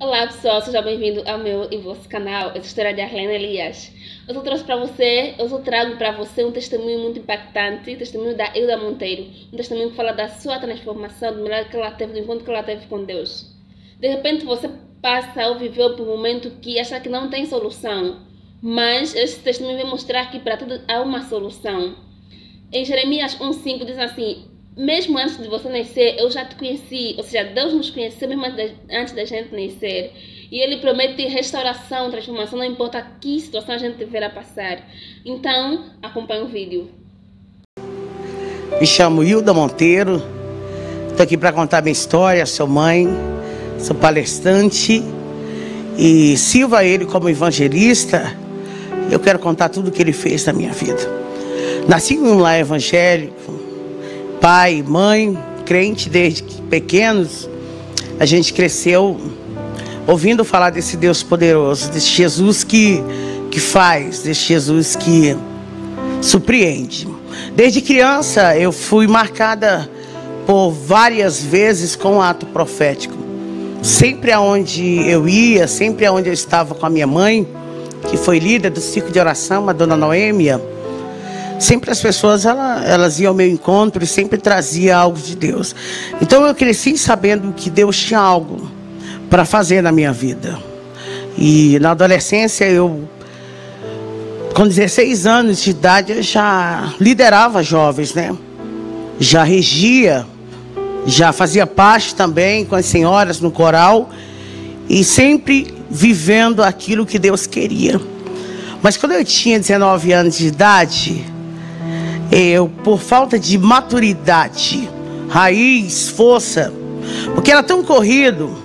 Olá pessoal, seja bem-vindo ao meu e vosso canal, essa história de Arlene Elias. Hoje eu trago para você um testemunho muito impactante, o testemunho da Hilda Monteiro, um testemunho que fala da sua transformação, do milagre que ela teve, do encontro que ela teve com Deus. De repente você passa ou viveu por um momento que acha que não tem solução, mas esse testemunho vai mostrar que para tudo há uma solução. Em Jeremias 1:5 diz assim: mesmo antes de você nascer, eu já te conheci. Ou seja, Deus nos conheceu mesmo antes da gente nascer. E Ele promete restauração, transformação, não importa que situação a gente tiver a passar. Então, acompanhe o vídeo. Me chamo Hilda Monteiro. Estou aqui para contar minha história. Sou mãe, sou palestrante e sirvo a Ele como evangelista. Eu quero contar tudo o que Ele fez na minha vida. Nasci em um lar evangélico. Pai, mãe, crente desde pequenos. A gente cresceu ouvindo falar desse Deus poderoso, desse Jesus que faz, desse Jesus que surpreende. Desde criança eu fui marcada por várias vezes com um ato profético. Sempre aonde eu ia, sempre aonde eu estava com a minha mãe, que foi líder do circo de oração, a dona Noêmia, sempre as pessoas elas iam ao meu encontro e sempre trazia algo de Deus. Então eu cresci sabendo que Deus tinha algo para fazer na minha vida. E na adolescência com 16 anos de idade, eu já liderava jovens, né? Já regia, já fazia parte também com as senhoras no coral e sempre vivendo aquilo que Deus queria. Mas quando eu tinha 19 anos de idade, eu, por falta de maturidade, raiz, força, porque era tão corrido,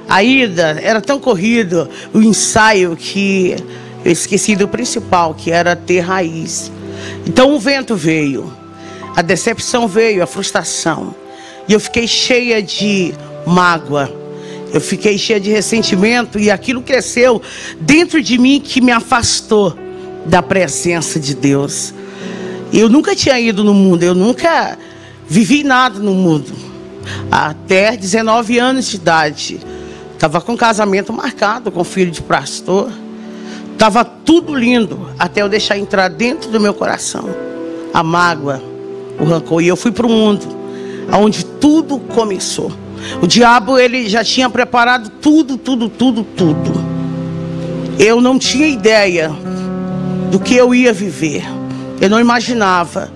a ida, era tão corrido o ensaio, que eu esqueci do principal, que era ter raiz. Então o vento veio, a decepção veio, a frustração, e eu fiquei cheia de mágoa, eu fiquei cheia de ressentimento, e aquilo cresceu dentro de mim que me afastou da presença de Deus. Eu nunca tinha ido no mundo, eu nunca vivi nada no mundo. Até 19 anos de idade, estava com casamento marcado com filho de pastor, estava tudo lindo, até eu deixar entrar dentro do meu coração a mágoa, o rancor, e eu fui para o mundo, onde tudo começou. O diabo, ele já tinha preparado tudo. Eu não tinha ideia do que eu ia viver, eu não imaginava,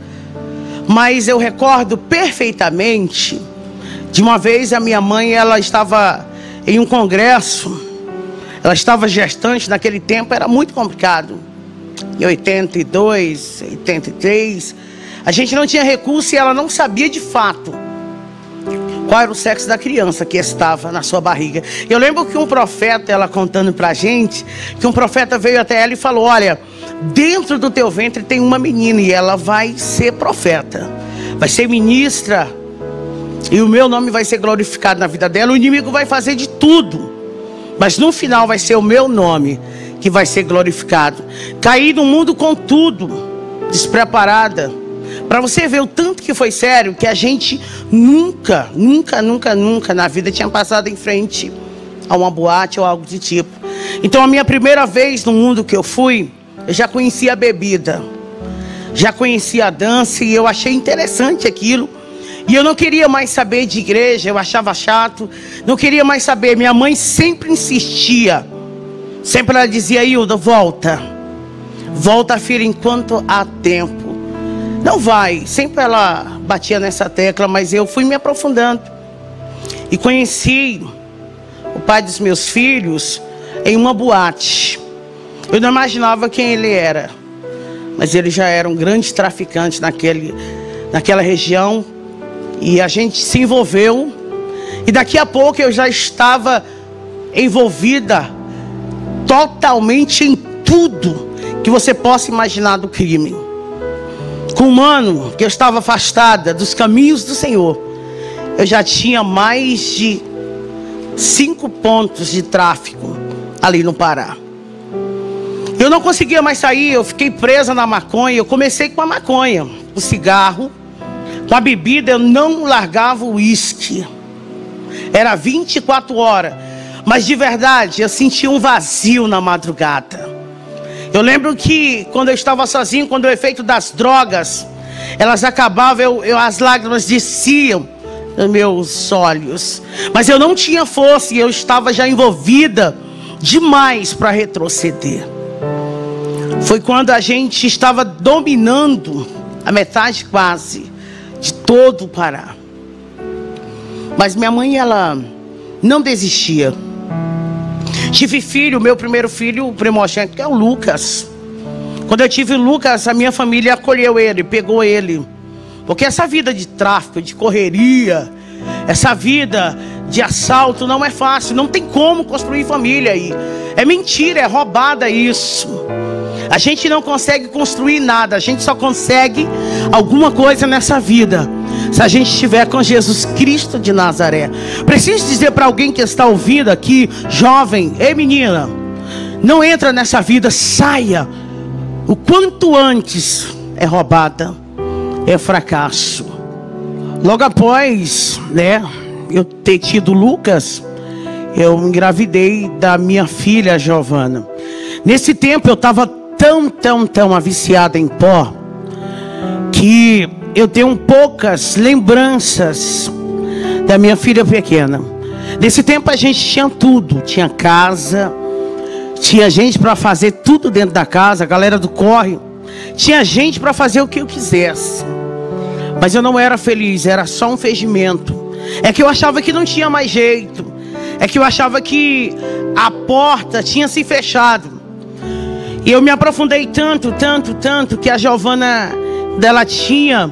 mas eu recordo perfeitamente de uma vez a minha mãe, ela estava em um congresso, ela estava gestante, naquele tempo era muito complicado, em 82, 83, a gente não tinha recurso e ela não sabia de fato qual era o sexo da criança que estava na sua barriga. Eu lembro que um profeta, ela contando pra gente, que um profeta veio até ela e falou: olha, dentro do teu ventre tem uma menina e ela vai ser profeta, vai ser ministra, e o meu nome vai ser glorificado na vida dela. O inimigo vai fazer de tudo, mas no final vai ser o meu nome que vai ser glorificado. Caí no mundo com tudo, despreparada. Para você ver o tanto que foi sério, que a gente nunca na vida tinha passado em frente a uma boate ou algo de tipo. Então a minha primeira vez no mundo que eu fui, eu já conhecia a bebida, já conhecia a dança, e eu achei interessante aquilo. E eu não queria mais saber de igreja, eu achava chato, não queria mais saber. Minha mãe sempre insistia, sempre ela dizia: Hilda, volta, filha, enquanto há tempo. Não vai, sempre ela batia nessa tecla, mas eu fui me aprofundando. E conheci o pai dos meus filhos em uma boate. Eu não imaginava quem ele era, mas ele já era um grande traficante naquela região. E a gente se envolveu, e daqui a pouco eu já estava envolvida totalmente em tudo que você possa imaginar do crime. Com um ano que eu estava afastada dos caminhos do Senhor, eu já tinha mais de 5 pontos de tráfico ali no Pará. Eu não conseguia mais sair, eu fiquei presa na maconha. Eu comecei com a maconha, o cigarro, com a bebida. Eu não largava o uísque. era 24 horas. Mas de verdade, eu senti um vazio na madrugada. Eu lembro que quando eu estava sozinho, quando o efeito das drogas, elas acabavam, as lágrimas desciam nos meus olhos. Mas eu não tinha força e eu estava já envolvida demais para retroceder. Foi quando a gente estava dominando a metade quase de todo o Pará. Mas minha mãe, ela não desistia. Tive filho, meu primeiro filho, o primogênito, que é o Lucas. Quando eu tive o Lucas, a minha família acolheu ele, pegou ele. Porque essa vida de tráfico, de correria, essa vida de assalto não é fácil. Não tem como construir família aí. É mentira, é roubada isso. A gente não consegue construir nada. A gente só consegue alguma coisa nessa vida se a gente estiver com Jesus Cristo de Nazaré. Preciso dizer para alguém que está ouvindo aqui, jovem, ei menina, não entra nessa vida, saia. O quanto antes é roubada, é fracasso. Logo após, eu ter tido Lucas, eu engravidei da minha filha Giovana. Nesse tempo eu estava tão aviciada em pó, que eu tenho poucas lembranças da minha filha pequena. Nesse tempo a gente tinha tudo, tinha casa, tinha gente para fazer tudo dentro da casa, a galera do corre, tinha gente para fazer o que eu quisesse. Mas eu não era feliz, era só um fingimento. É que eu achava que não tinha mais jeito. É que eu achava que a porta tinha se fechado. E eu me aprofundei tanto, que a Giovana, dela tinha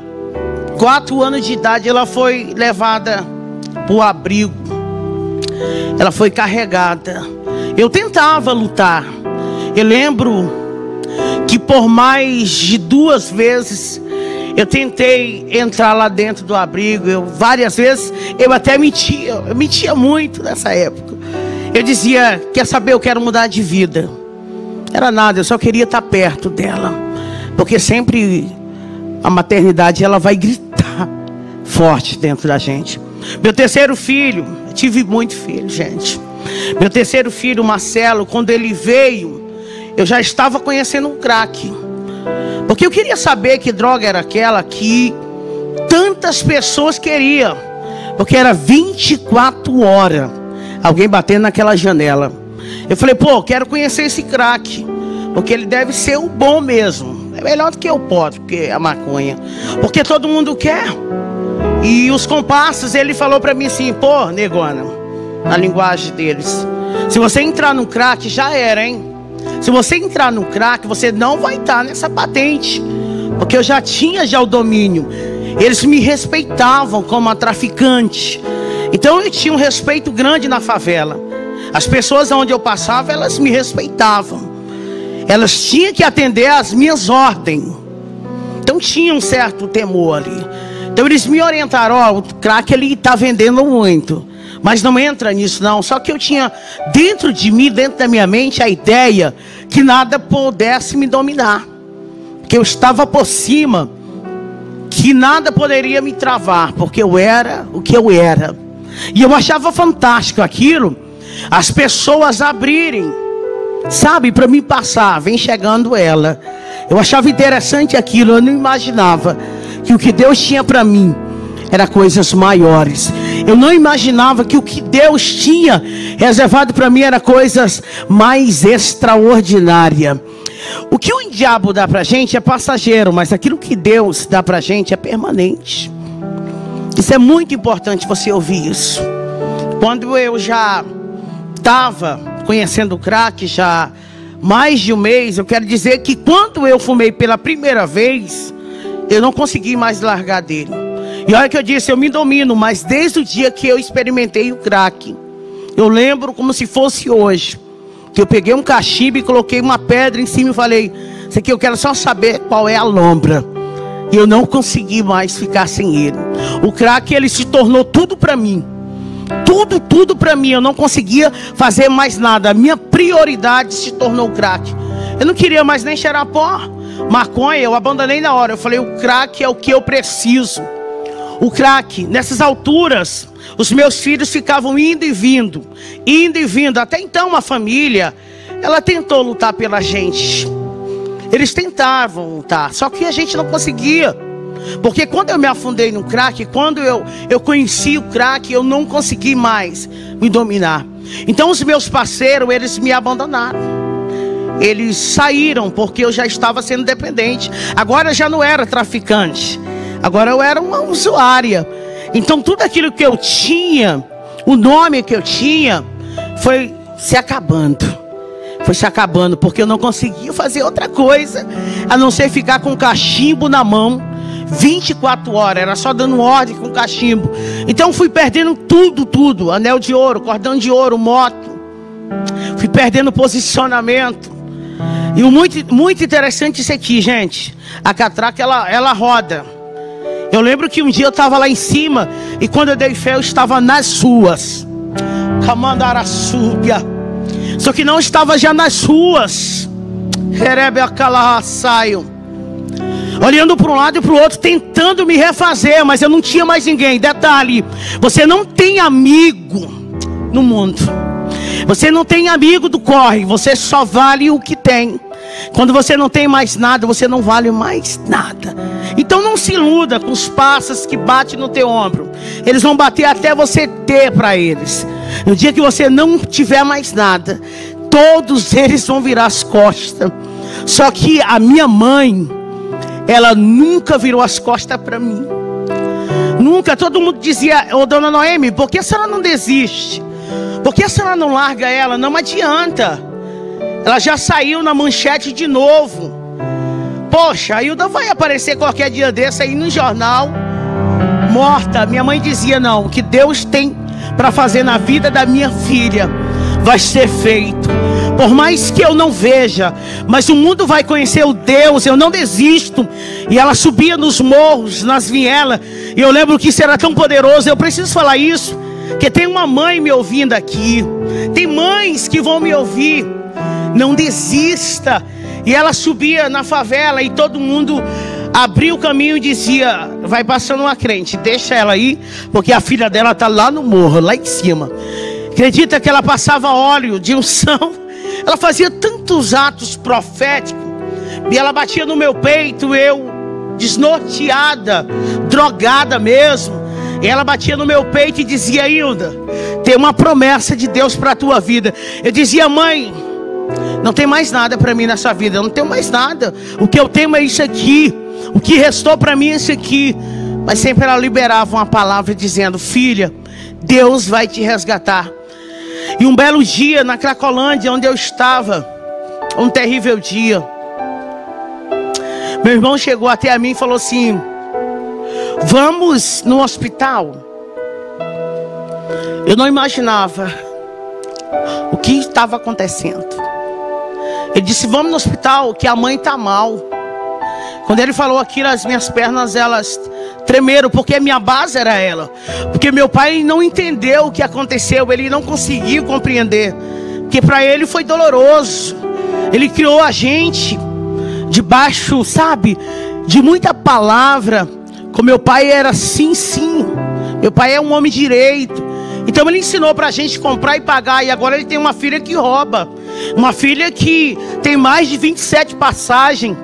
4 anos de idade, ela foi levada para o abrigo. Ela foi carregada. Eu tentava lutar. Eu lembro que por mais de 2 vezes eu tentei entrar lá dentro do abrigo. Várias vezes eu até mentia. Eu mentia muito nessa época. Eu dizia, quer saber, eu quero mudar de vida. Era nada, eu só queria estar perto dela. Porque sempre a maternidade, ela vai gritar forte dentro da gente. Meu terceiro filho, eu tive muito filho, gente. Meu terceiro filho, Marcelo, quando ele veio, eu já estava conhecendo um crack. Porque eu queria saber que droga era aquela que tantas pessoas queriam. Porque era 24 horas alguém batendo naquela janela. Eu falei, pô, quero conhecer esse crack, porque ele deve ser o bom mesmo. É melhor do que o pó, porque a maconha. Porque todo mundo quer. E os comparsas, ele falou pra mim assim, pô, negona, na linguagem deles, se você entrar no crack, já era, hein? Se você entrar no crack, você não vai estar nessa patente. Porque eu já tinha o domínio. Eles me respeitavam como a traficante. Então eu tinha um respeito grande na favela. As pessoas onde eu passava, elas me respeitavam. Elas tinham que atender às minhas ordens. Então tinha um certo temor ali. Então eles me orientaram, ó, o crack ele está vendendo muito, mas não entra nisso não. Só que eu tinha dentro de mim, dentro da minha mente, a ideia que nada pudesse me dominar. Que eu estava por cima, que nada poderia me travar, porque eu era o que eu era. E eu achava fantástico aquilo, as pessoas abrirem, sabe, para mim passar, vem chegando ela. Eu achava interessante aquilo, eu não imaginava que o que Deus tinha para mim era coisas maiores. Eu não imaginava que o que Deus tinha reservado para mim era coisas mais extraordinárias. O que o diabo dá para a gente é passageiro, mas aquilo que Deus dá para a gente é permanente. Isso é muito importante você ouvir isso. Quando eu já estava conhecendo o crack, já mais de um mês, eu quero dizer que quando eu fumei pela primeira vez, eu não consegui mais largar dele. E olha que eu disse, eu me domino, mas desde o dia que eu experimentei o crack, eu lembro como se fosse hoje, que eu peguei um cachimbo e coloquei uma pedra em cima e falei, isso aqui eu quero só saber qual é a lombra. E eu não consegui mais ficar sem ele. O crack, ele se tornou tudo para mim. Tudo para mim. Eu não conseguia fazer mais nada. A minha prioridade se tornou o crack. Eu não queria mais nem cheirar pó. Maconha, eu abandonei na hora. Eu falei, o crack é o que eu preciso. o crack. Nessas alturas, os meus filhos ficavam indo e vindo. Até então a família, ela tentou lutar pela gente. Eles tentavam lutar, só que a gente não conseguia. Porque quando eu me afundei no crack, quando eu conheci o crack, eu não consegui mais me dominar. Então os meus parceiros, eles me abandonaram. Eles saíram porque eu já estava sendo dependente. Agora eu já não era traficante. Agora eu era uma usuária. Então tudo aquilo que eu tinha, o nome que eu tinha, foi se acabando. Foi se acabando porque eu não conseguia fazer outra coisa a não ser ficar com o cachimbo na mão 24 horas, era só dando ordem com cachimbo. Então fui perdendo tudo, anel de ouro, cordão de ouro, moto. Fui perdendo posicionamento. E o muito interessante isso aqui, gente. A catraca, ela roda. Eu lembro que um dia eu estava lá em cima e quando eu dei fé eu estava nas ruas. Camandaraçúbia. Só que não estava já nas ruas. Olhando para um lado e para o outro, tentando me refazer, mas eu não tinha mais ninguém. Detalhe, você não tem amigo no mundo. Você não tem amigo do corre, você só vale o que tem. Quando você não tem mais nada, você não vale mais nada. Então não se iluda com os pássaros que batem no teu ombro. Eles vão bater até você ter para eles. No dia que você não tiver mais nada, todos eles vão virar as costas. Só que a minha mãe, ela nunca virou as costas para mim. Nunca. Todo mundo dizia: ô dona Noemi, por que a senhora não desiste? Por que a senhora não larga ela? Não adianta. Ela já saiu na manchete de novo. Poxa, a Hilda vai aparecer qualquer dia desse aí no jornal, morta. Minha mãe dizia: não, o que Deus tem para fazer na vida da minha filha vai ser feito. Por mais que eu não veja, mas o mundo vai conhecer o Deus, eu não desisto. E ela subia nos morros, nas vielas, e eu lembro que isso era tão poderoso. Eu preciso falar isso, porque tem uma mãe me ouvindo aqui. Tem mães que vão me ouvir. Não desista. E ela subia na favela e todo mundo abria o caminho e dizia: vai passando uma crente, deixa ela aí, porque a filha dela está lá no morro, lá em cima. Acredita que ela passava óleo de unção? Ela fazia tantos atos proféticos. E ela batia no meu peito, eu desnorteada, drogada mesmo. E ela batia no meu peito e dizia: Hilda, tem uma promessa de Deus para a tua vida. Eu dizia: mãe, não tem mais nada para mim nessa vida. Eu não tenho mais nada. O que eu tenho é isso aqui. O que restou para mim é isso aqui. Mas sempre ela liberava uma palavra dizendo: filha, Deus vai te resgatar. E um belo dia na Cracolândia, onde eu estava, um terrível dia, meu irmão chegou até a mim e falou assim: vamos no hospital. Eu não imaginava o que estava acontecendo. Ele disse: vamos no hospital, que a mãe está mal. Quando ele falou aquilo, as minhas pernas, elas tremeram, porque a minha base era ela. Porque meu pai não entendeu o que aconteceu, ele não conseguiu compreender, porque para ele foi doloroso. Ele criou a gente debaixo, sabe, de muita palavra. Com meu pai era sim, sim. Meu pai é um homem direito. Então ele ensinou pra gente comprar e pagar. E agora ele tem uma filha que rouba. Uma filha que tem mais de 27 passagens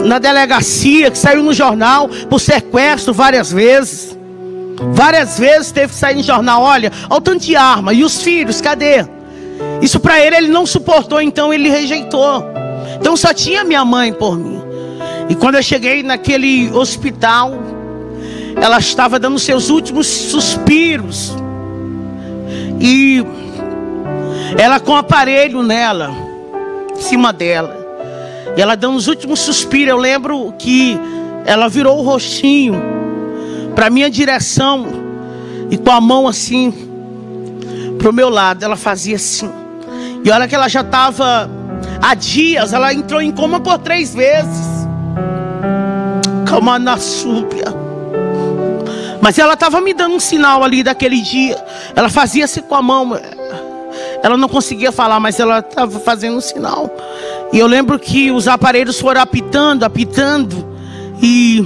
na delegacia, que saiu no jornal por sequestro várias vezes. Várias vezes teve que sair no jornal. Olha o tanto de arma. E os filhos, cadê? Isso pra ele não suportou, então ele rejeitou. Então só tinha minha mãe por mim. E quando eu cheguei naquele hospital, ela estava dando seus últimos suspiros. E ela com o aparelho nela, em cima dela. E ela dando os últimos suspiros. Eu lembro que ela virou o rostinho para minha direção. E com a mão assim pro meu lado, ela fazia assim. E olha que ela já estava há dias. Ela entrou em coma por 3 vezes. Calma na súbia. Mas ela estava me dando um sinal ali daquele dia. Ela fazia assim com a mão. Ela não conseguia falar, mas ela estava fazendo um sinal. E eu lembro que os aparelhos foram apitando. E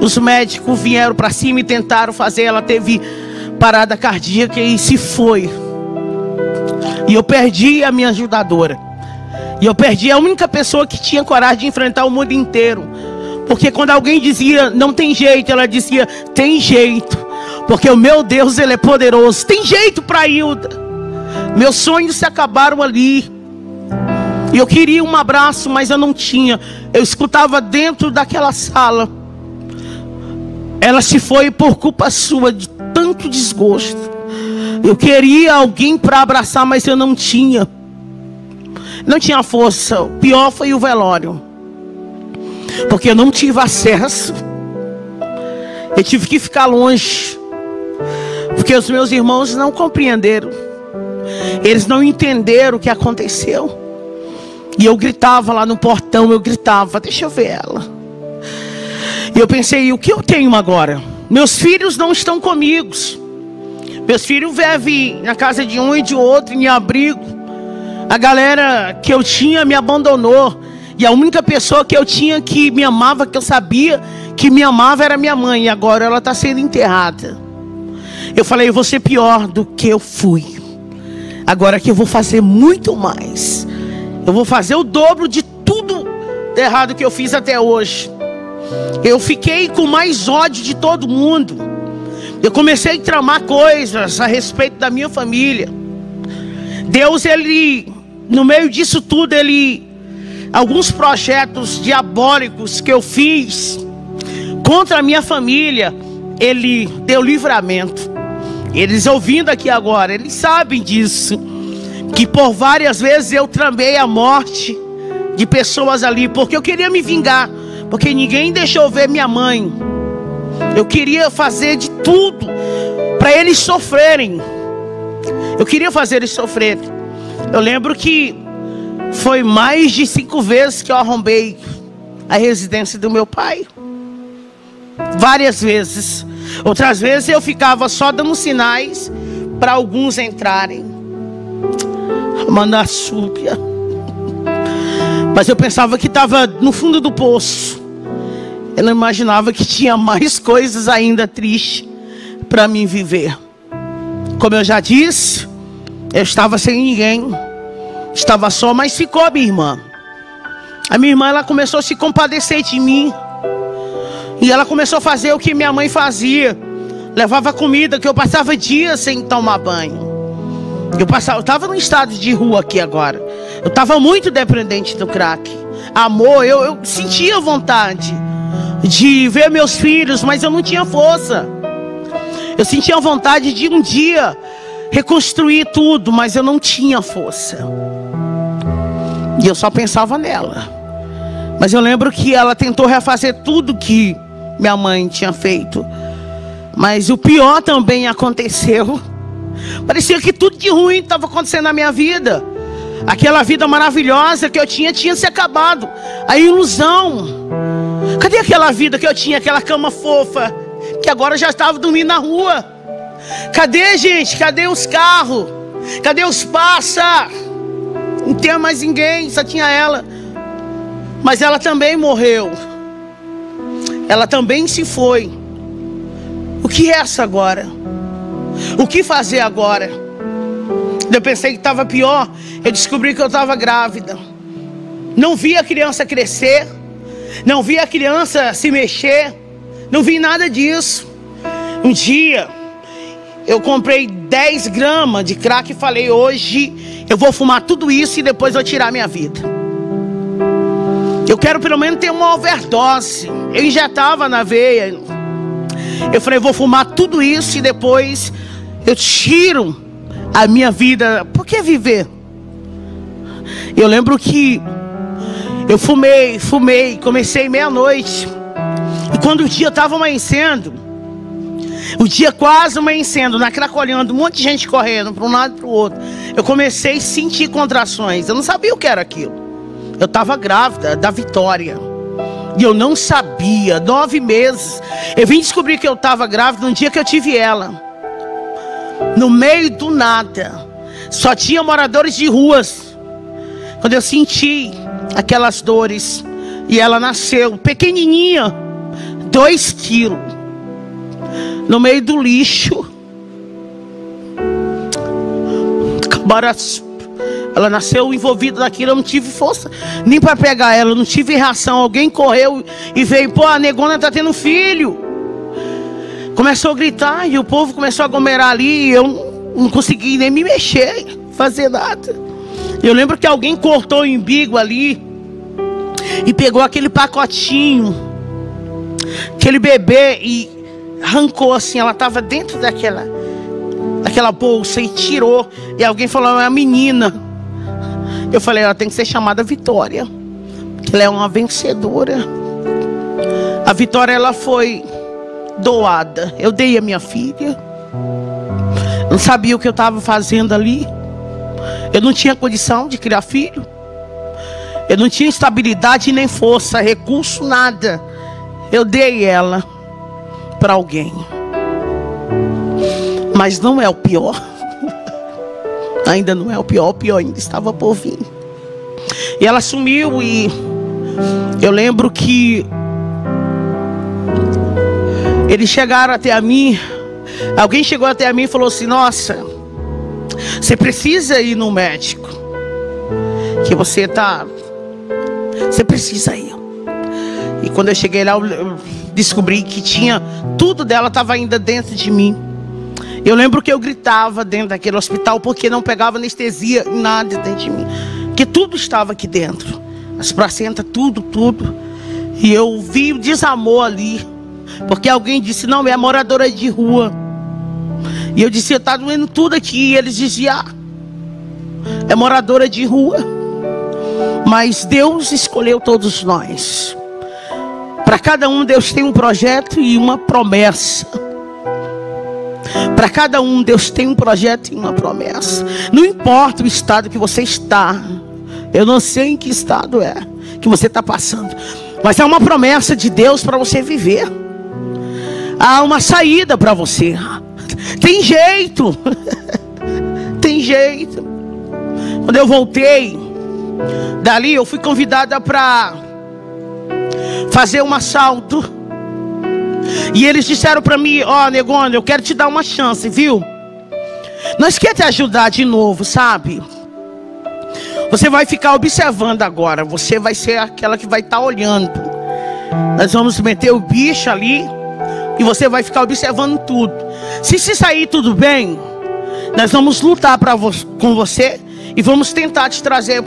Os médicos vieram para cima e tentaram fazer. Ela teve parada cardíaca e se foi. E eu perdi a minha ajudadora. E eu perdi a única pessoa que tinha coragem de enfrentar o mundo inteiro. Porque quando alguém dizia, não tem jeito, ela dizia, tem jeito. Porque o meu Deus, Ele é poderoso. Tem jeito para Hilda. Meus sonhos se acabaram ali. E eu queria um abraço, mas eu não tinha. Eu escutava dentro daquela sala. Ela se foi por culpa sua, de tanto desgosto. Eu queria alguém para abraçar, mas eu não tinha. Não tinha força. O pior foi o velório. Porque eu não tive acesso. Eu tive que ficar longe. Porque os meus irmãos não compreenderam. Eles não entenderam o que aconteceu. E eu gritava lá no portão, eu gritava, deixa eu ver ela. E eu pensei, o que eu tenho agora? Meus filhos não estão comigo. Meus filhos vivem na casa de um e de outro, em abrigo. A galera que eu tinha me abandonou. E a única pessoa que eu tinha que me amava, que eu sabia que me amava, era minha mãe. E agora ela está sendo enterrada. Eu falei, eu vou ser pior do que eu fui. Agora que eu vou fazer muito mais. Eu vou fazer o dobro de tudo errado que eu fiz até hoje. Eu fiquei com mais ódio de todo mundo. Eu comecei a tramar coisas a respeito da minha família. Deus, Ele, no meio disso tudo, Ele... Alguns projetos diabólicos que eu fiz contra a minha família, Ele deu livramento. Eles ouvindo aqui agora, eles sabem disso. Que por várias vezes eu tramei a morte de pessoas ali, porque eu queria me vingar. Porque ninguém deixou ver minha mãe. Eu queria fazer de tudo para eles sofrerem. Eu queria fazer eles sofrerem. Eu lembro que foi mais de 5 vezes que eu arrombei a residência do meu pai. Várias vezes. Outras vezes eu ficava só dando sinais para alguns entrarem. Mandassúbia. Mas eu pensava que estava no fundo do poço. Eu não imaginava que tinha mais coisas ainda tristes para mim viver. Como eu já disse, eu estava sem ninguém. Estava só, mas ficou a minha irmã. A minha irmã, ela começou a se compadecer de mim. E ela começou a fazer o que minha mãe fazia. Levava comida, que eu passava dias sem tomar banho. Eu estava num estado de rua aqui agora. Eu estava muito dependente do crack. Amor, eu sentia vontade de ver meus filhos, mas eu não tinha força. Eu sentia vontade de um dia reconstruir tudo, mas eu não tinha força. E eu só pensava nela. Mas eu lembro que ela tentou refazer tudo que minha mãe tinha feito. Mas o pior também aconteceu. Parecia que tudo de ruim estava acontecendo na minha vida. Aquela vida maravilhosa que eu tinha se acabado. A ilusão. Cadê aquela vida que eu tinha? Aquela cama fofa que agora já estava dormindo na rua. Cadê, gente? Cadê os carros? Cadê os pássaros? Não tinha mais ninguém, só tinha ela. Mas ela também morreu. Ela também se foi. O que é essa agora? O que fazer agora? Eu pensei que estava pior. Eu descobri que eu estava grávida. Não vi a criança crescer. Não vi a criança se mexer. Não vi nada disso. Um dia eu comprei 10 gramas de crack e falei, hoje eu vou fumar tudo isso e depois vou tirar minha vida. Eu quero pelo menos ter uma overdose. Eu injetava na veia. Eu falei, vou fumar tudo isso e depois eu tiro a minha vida. Por que viver? Eu lembro que eu fumei, comecei meia-noite. E quando o dia estava amanhecendo, o dia quase amanhecendo, na Cracolhando, um monte de gente correndo para um lado e para o outro, eu comecei a sentir contrações. Eu não sabia o que era aquilo. Eu estava grávida da Vitória. E eu não sabia, 9 meses. Eu vim descobrir que eu estava grávida no dia que eu tive ela. No meio do nada. Só tinha moradores de ruas. Quando eu senti aquelas dores. E ela nasceu pequenininha. 2 quilos no meio do lixo. Ela nasceu envolvida naquilo. Eu não tive força nem para pegar ela, eu não tive reação. Alguém correu e veio: pô, a negona tá tendo filho. Começou a gritar e o povo começou a aglomerar ali. E eu não consegui nem me mexer, fazer nada. Eu lembro que alguém cortou o umbigo ali e pegou aquele pacotinho, aquele bebê, e arrancou assim. Ela estava dentro daquela bolsa e tirou. E alguém falou: é a menina. Eu falei: ela tem que ser chamada Vitória, porque ela é uma vencedora. A Vitória, ela foi doada. Eu dei a minha filha. Eu não sabia o que eu estava fazendo ali. Eu não tinha condição de criar filho. Eu não tinha estabilidade nem força, recurso, nada. Eu dei ela para alguém. Mas não é o pior. Ainda não é o pior ainda estava por vir. E ela sumiu. E eu lembro que eles chegaram até a mim. Alguém chegou até a mim e falou assim: nossa, você precisa ir no médico, que você precisa ir. E quando eu cheguei lá, eu descobri que tudo dela estava ainda dentro de mim. Eu lembro que eu gritava dentro daquele hospital, porque não pegava anestesia, nada dentro de mim, que tudo estava aqui dentro, as placentas, tudo. E eu vi o desamor ali, porque alguém disse: não, é moradora de rua. E eu disse: está doendo tudo aqui. E eles diziam: é moradora de rua. Mas Deus escolheu todos nós. Para cada um, Deus tem um projeto e uma promessa. Para cada um, Deus tem um projeto e uma promessa. Não importa o estado que você está. Eu não sei em que estado é que você está passando, mas há uma promessa de Deus para você viver. Há uma saída para você. Tem jeito. Tem jeito. Quando eu voltei dali, eu fui convidada para fazer um assalto. E eles disseram para mim: ó, negona, eu quero te dar uma chance, viu? Nós queremos te ajudar de novo, sabe? Você vai ficar observando agora. Você vai ser aquela que vai estar olhando. Nós vamos meter o bicho ali e você vai ficar observando tudo. Se sair tudo bem, nós vamos lutar com você e vamos tentar te trazer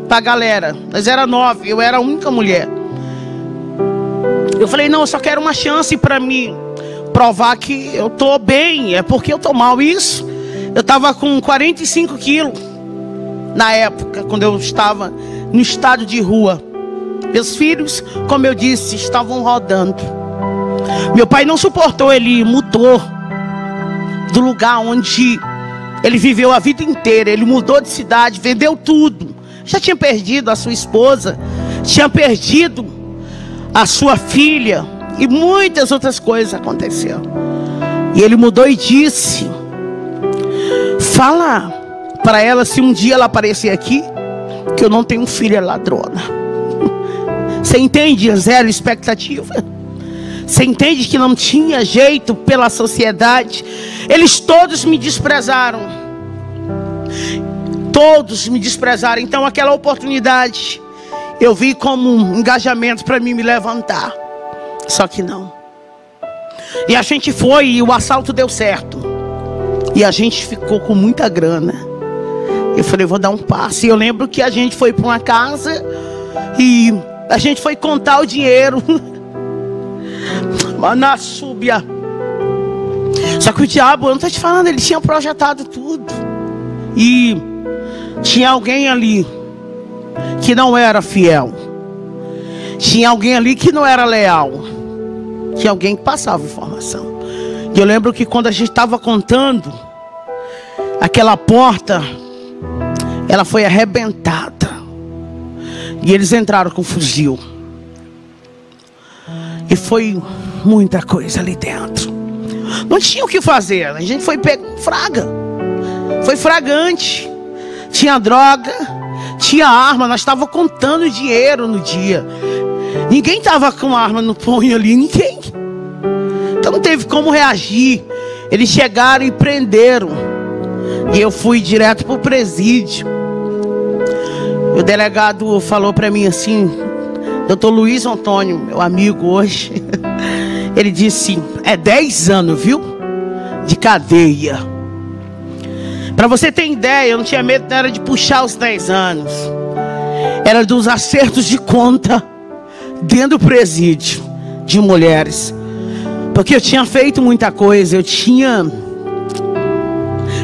para a galera. Nós era 9, eu era a única mulher. Eu falei: não, eu só quero uma chance para me provar que eu tô bem. É porque eu tô mal. Isso, eu estava com 45 quilos na época, quando eu estava no estado de rua. Meus filhos, como eu disse, estavam rodando. Meu pai não suportou, ele mudou do lugar onde ele viveu a vida inteira. Ele mudou de cidade, vendeu tudo. Já tinha perdido a sua esposa, tinha perdido a sua filha e muitas outras coisas aconteceram. E ele mudou e disse: fala para ela, se um dia ela aparecer aqui, que eu não tenho filha ladrona. Você entende? Zero expectativa. Você entende que não tinha jeito pela sociedade. Eles todos me desprezaram. Todos me desprezaram. Então aquela oportunidade eu vi como um engajamento para mim me levantar. Só que não. E a gente foi e o assalto deu certo. E a gente ficou com muita grana. Eu falei: vou dar um passo. E eu lembro que a gente foi para uma casa e a gente foi contar o dinheiro. Na súbia. Só que o diabo, eu não estou te falando, ele tinha projetado tudo. E tinha alguém ali que não era fiel. Tinha alguém ali que não era leal. Tinha alguém que passava informação. E eu lembro que quando a gente estava contando, aquela porta, ela foi arrebentada. E eles entraram com fuzil. E foi muita coisa ali dentro. Não tinha o que fazer. A gente foi pego em fraga. Foi fragante. Tinha droga, tinha arma. Nós estávamos contando dinheiro no dia. Ninguém estava com arma no punho ali, ninguém. Então não teve como reagir. Eles chegaram e prenderam. E eu fui direto para o presídio. O delegado falou para mim assim, Dr. Luiz Antônio, meu amigo hoje, ele disse, é 10 anos, viu? De cadeia. Para você ter ideia, eu não tinha medo, não era de puxar os 10 anos. Era dos acertos de conta dentro do presídio de mulheres. Porque eu tinha feito muita coisa, eu tinha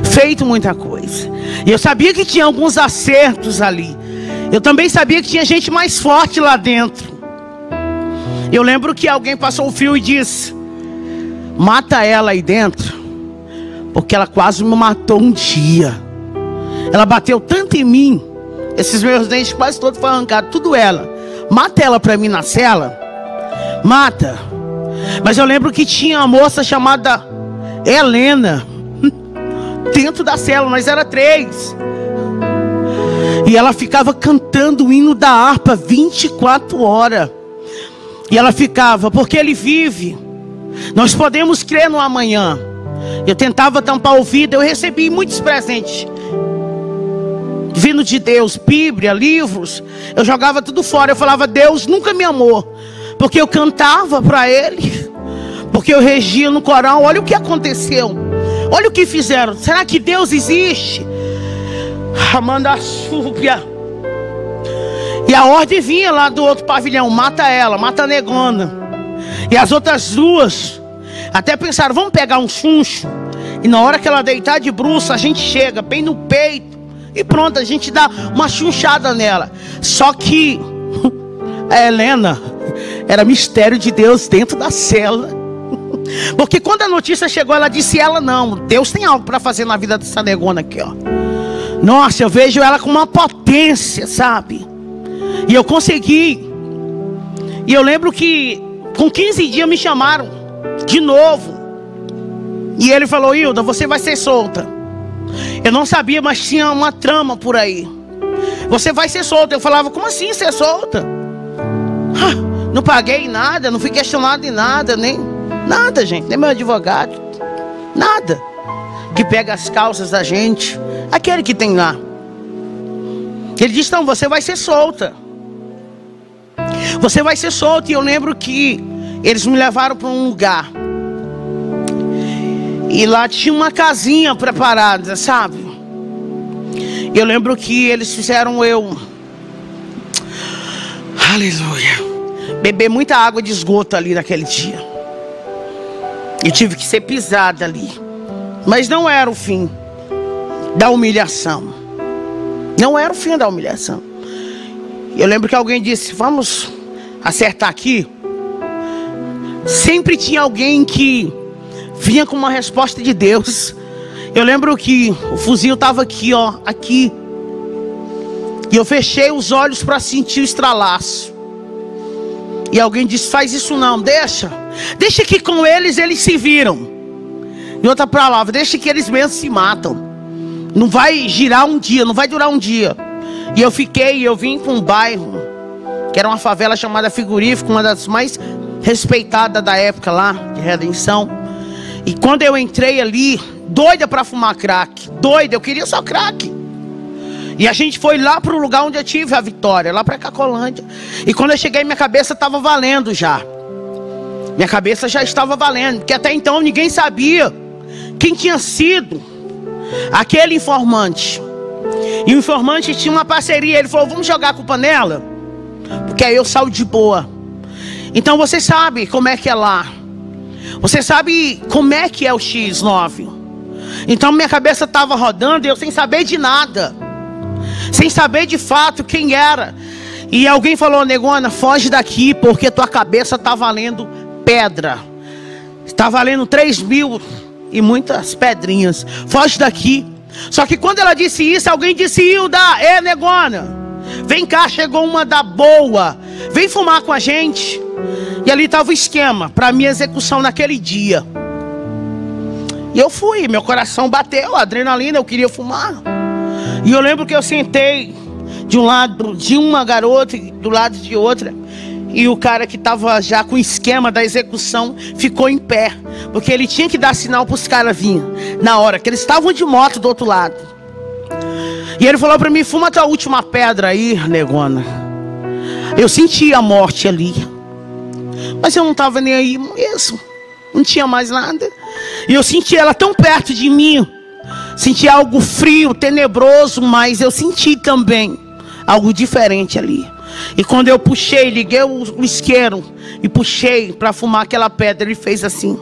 feito muita coisa. E eu sabia que tinha alguns acertos ali. Eu também sabia que tinha gente mais forte lá dentro. Eu lembro que alguém passou o fio e disse, mata ela aí dentro, porque ela quase me matou um dia. Ela bateu tanto em mim, esses meus dentes quase todos foram arrancados, tudo ela. Mata ela pra mim na cela. Mata. Mas eu lembro que tinha uma moça chamada Helena dentro da cela, nós era 3. E ela ficava cantando o hino da harpa 24 horas. E ela ficava, porque ele vive. Nós podemos crer no amanhã. Eu tentava tampar o ouvido, eu recebi muitos presentes vindo de Deus, Bíblia, livros. Eu jogava tudo fora, eu falava, Deus nunca me amou. Porque eu cantava para Ele, porque eu regia no coral. Olha o que aconteceu, olha o que fizeram. Será que Deus existe? Amanda Súbia. E a ordem vinha lá do outro pavilhão, mata ela, mata a negona. E as outras duas até pensaram, vamos pegar um chuncho, e na hora que ela deitar de bruços, a gente chega bem no peito e pronto, a gente dá uma chunchada nela. Só que a Helena era mistério de Deus dentro da cela. Porque quando a notícia chegou, ela disse, ela não, Deus tem algo para fazer na vida dessa negona aqui, ó. Nossa, eu vejo ela com uma potência, sabe? E eu consegui. E eu lembro que com 15 dias me chamaram de novo. E ele falou, Hilda, você vai ser solta. Eu não sabia, mas tinha uma trama por aí. Você vai ser solta. Eu falava, como assim ser solta? Não paguei nada, não fui questionado em nada, nem nada, gente. Nem meu advogado. Nada. Que pega as causas da gente. Aquele que tem lá. Ele disse, não, você vai ser solta. Você vai ser solta. E eu lembro que eles me levaram para um lugar. E lá tinha uma casinha preparada, sabe? Eu lembro que eles fizeram eu, aleluia, beber muita água de esgoto ali naquele dia. Eu tive que ser pisada ali. Mas não era o fim da humilhação. Não era o fim da humilhação. Eu lembro que alguém disse, vamos acertar aqui. Sempre tinha alguém que vinha com uma resposta de Deus. Eu lembro que o fuzil estava aqui, ó, aqui. E eu fechei os olhos para sentir o estralaço. E alguém disse, faz isso não, deixa que com eles se viram. Em outra palavra, deixa que eles mesmos se matam. Não vai girar um dia, não vai durar um dia. E eu vim para um bairro, que era uma favela chamada Frigorífico, uma das mais respeitadas da época lá, de Redenção. E quando eu entrei ali, doida para fumar crack, doida, eu queria só crack. E a gente foi lá para o lugar onde eu tive a vitória, lá para Cacolândia. E quando eu cheguei, minha cabeça estava valendo já. Minha cabeça já estava valendo, porque até então ninguém sabia quem tinha sido aquele informante. E o informante tinha uma parceria. Ele falou, vamos jogar a culpa nela, porque aí eu saio de boa. Então você sabe como é que é lá. Você sabe como é que é o X9. Então minha cabeça estava rodando e eu sem saber de nada, sem saber de fato quem era. E alguém falou, negona, foge daqui, porque tua cabeça está valendo pedra. Está valendo 3.000 e muitas pedrinhas. Foge daqui. Só que quando ela disse isso, alguém disse, Hilda, negona, vem cá, chegou uma da boa, vem fumar com a gente. E ali estava o esquema para minha execução naquele dia. E eu fui, meu coração bateu, adrenalina, eu queria fumar. E eu lembro que eu sentei de um lado de uma garota e do lado de outra. E o cara que estava já com o esquema da execução ficou em pé, porque ele tinha que dar sinal para os caras virem na hora, que eles estavam de moto do outro lado. E ele falou para mim: fuma a tua última pedra aí, negona. Eu senti a morte ali, mas eu não estava nem aí mesmo, não tinha mais nada. E eu senti ela tão perto de mim, senti algo frio, tenebroso, mas eu senti também algo diferente ali. E quando eu puxei, liguei o isqueiro e puxei para fumar aquela pedra, ele fez assim.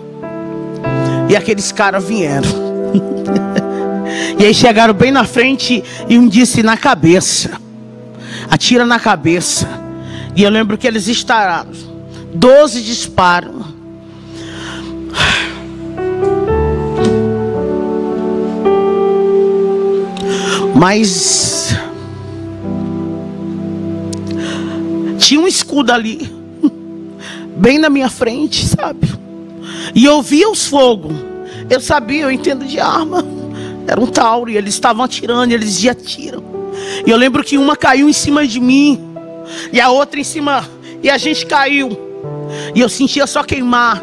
E aqueles caras vieram. E aí chegaram bem na frente e um disse: na cabeça, atira na cabeça. E eu lembro que eles estouraram 12 disparos. Mas tinha um escudo ali, bem na minha frente, sabe? E eu via os fogos. Eu sabia, eu entendo de arma. Era um Tauro e eles estavam atirando, eles já atiram. E eu lembro que uma caiu em cima de mim e a outra em cima, e a gente caiu. E eu sentia só queimar.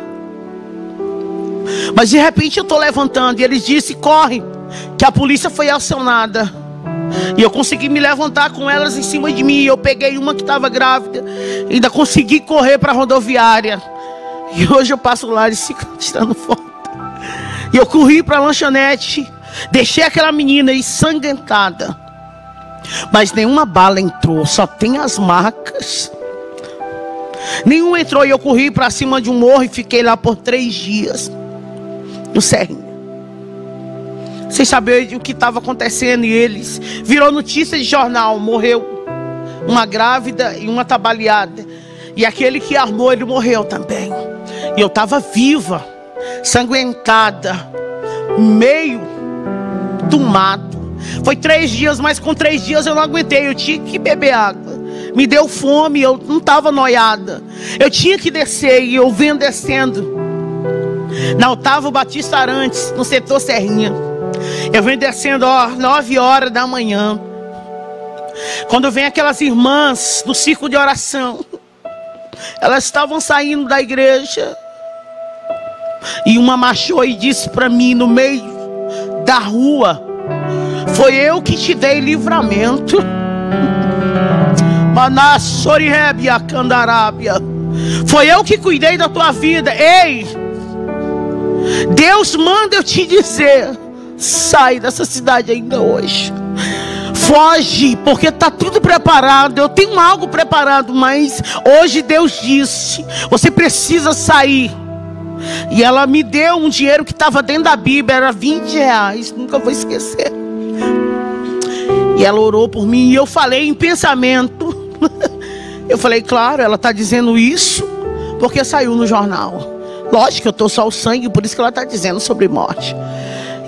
Mas de repente eu estou levantando e eles disseram: corre, que a polícia foi acionada. E eu consegui me levantar com elas em cima de mim. Eu peguei uma que estava grávida, ainda consegui correr para a rodoviária. E hoje eu passo lá e fico tirando foto. E eu corri para a lanchonete, deixei aquela menina ensanguentada, mas nenhuma bala entrou, só tem as marcas. Nenhum entrou. E eu corri para cima de um morro e fiquei lá por 3 dias no Serrinho, sem saber o que estava acontecendo. E eles virou notícia de jornal: morreu uma grávida e uma trabalhada. E aquele que armou, ele morreu também. E eu estava viva, sanguentada, meio do mato. Foi 3 dias, mas com 3 dias eu não aguentei. Eu tinha que beber água. Me deu fome, eu não estava noiada. Eu tinha que descer, e eu venho descendo na Otávio Batista Arantes, no setor Serrinha. Eu venho descendo, 9 horas da manhã. Quando vem aquelas irmãs do círculo de oração, elas estavam saindo da igreja. E uma marchou e disse para mim no meio da rua: foi eu que te dei livramento. Manassoriébia Candarábia. Foi eu que cuidei da tua vida. Ei, Deus manda eu te dizer: sai dessa cidade ainda hoje. Foge, porque está tudo preparado. Eu tenho algo preparado, mas hoje Deus disse: você precisa sair. E ela me deu um dinheiro que estava dentro da Bíblia, era R$20, nunca vou esquecer. E ela orou por mim, e eu falei em pensamento. Eu falei: claro, ela está dizendo isso porque saiu no jornal. Lógico que eu estou só o sangue, por isso que ela está dizendo sobre morte.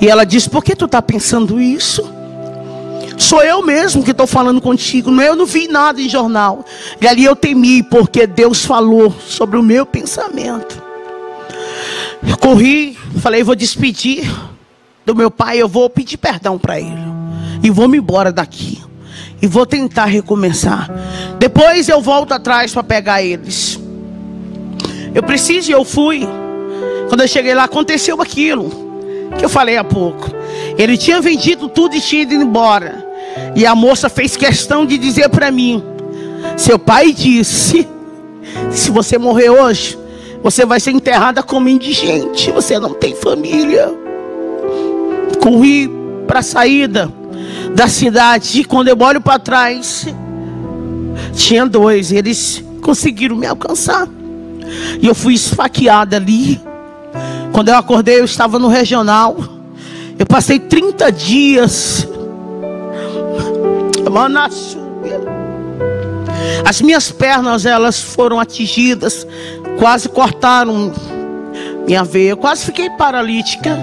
E ela disse: por que tu está pensando isso? Sou eu mesmo que estou falando contigo. Eu não vi nada em jornal. E ali eu temi, porque Deus falou sobre o meu pensamento. Eu corri, falei: vou despedir do meu pai. Eu vou pedir perdão para ele e vou me embora daqui. E vou tentar recomeçar. Depois eu volto atrás para pegar eles. Eu preciso, e eu fui. Quando eu cheguei lá, aconteceu aquilo que eu falei há pouco. Ele tinha vendido tudo e tinha ido embora. E a moça fez questão de dizer para mim: seu pai disse: se você morrer hoje, você vai ser enterrada como indigente. Você não tem família. Corri para a saída da cidade. E quando eu olho para trás, tinha 2. Eles conseguiram me alcançar. E eu fui esfaqueada ali. Quando eu acordei, eu estava no regional. Eu passei 30 dias. As minhas pernas, elas foram atingidas. Quase cortaram minha veia. Eu quase fiquei paralítica.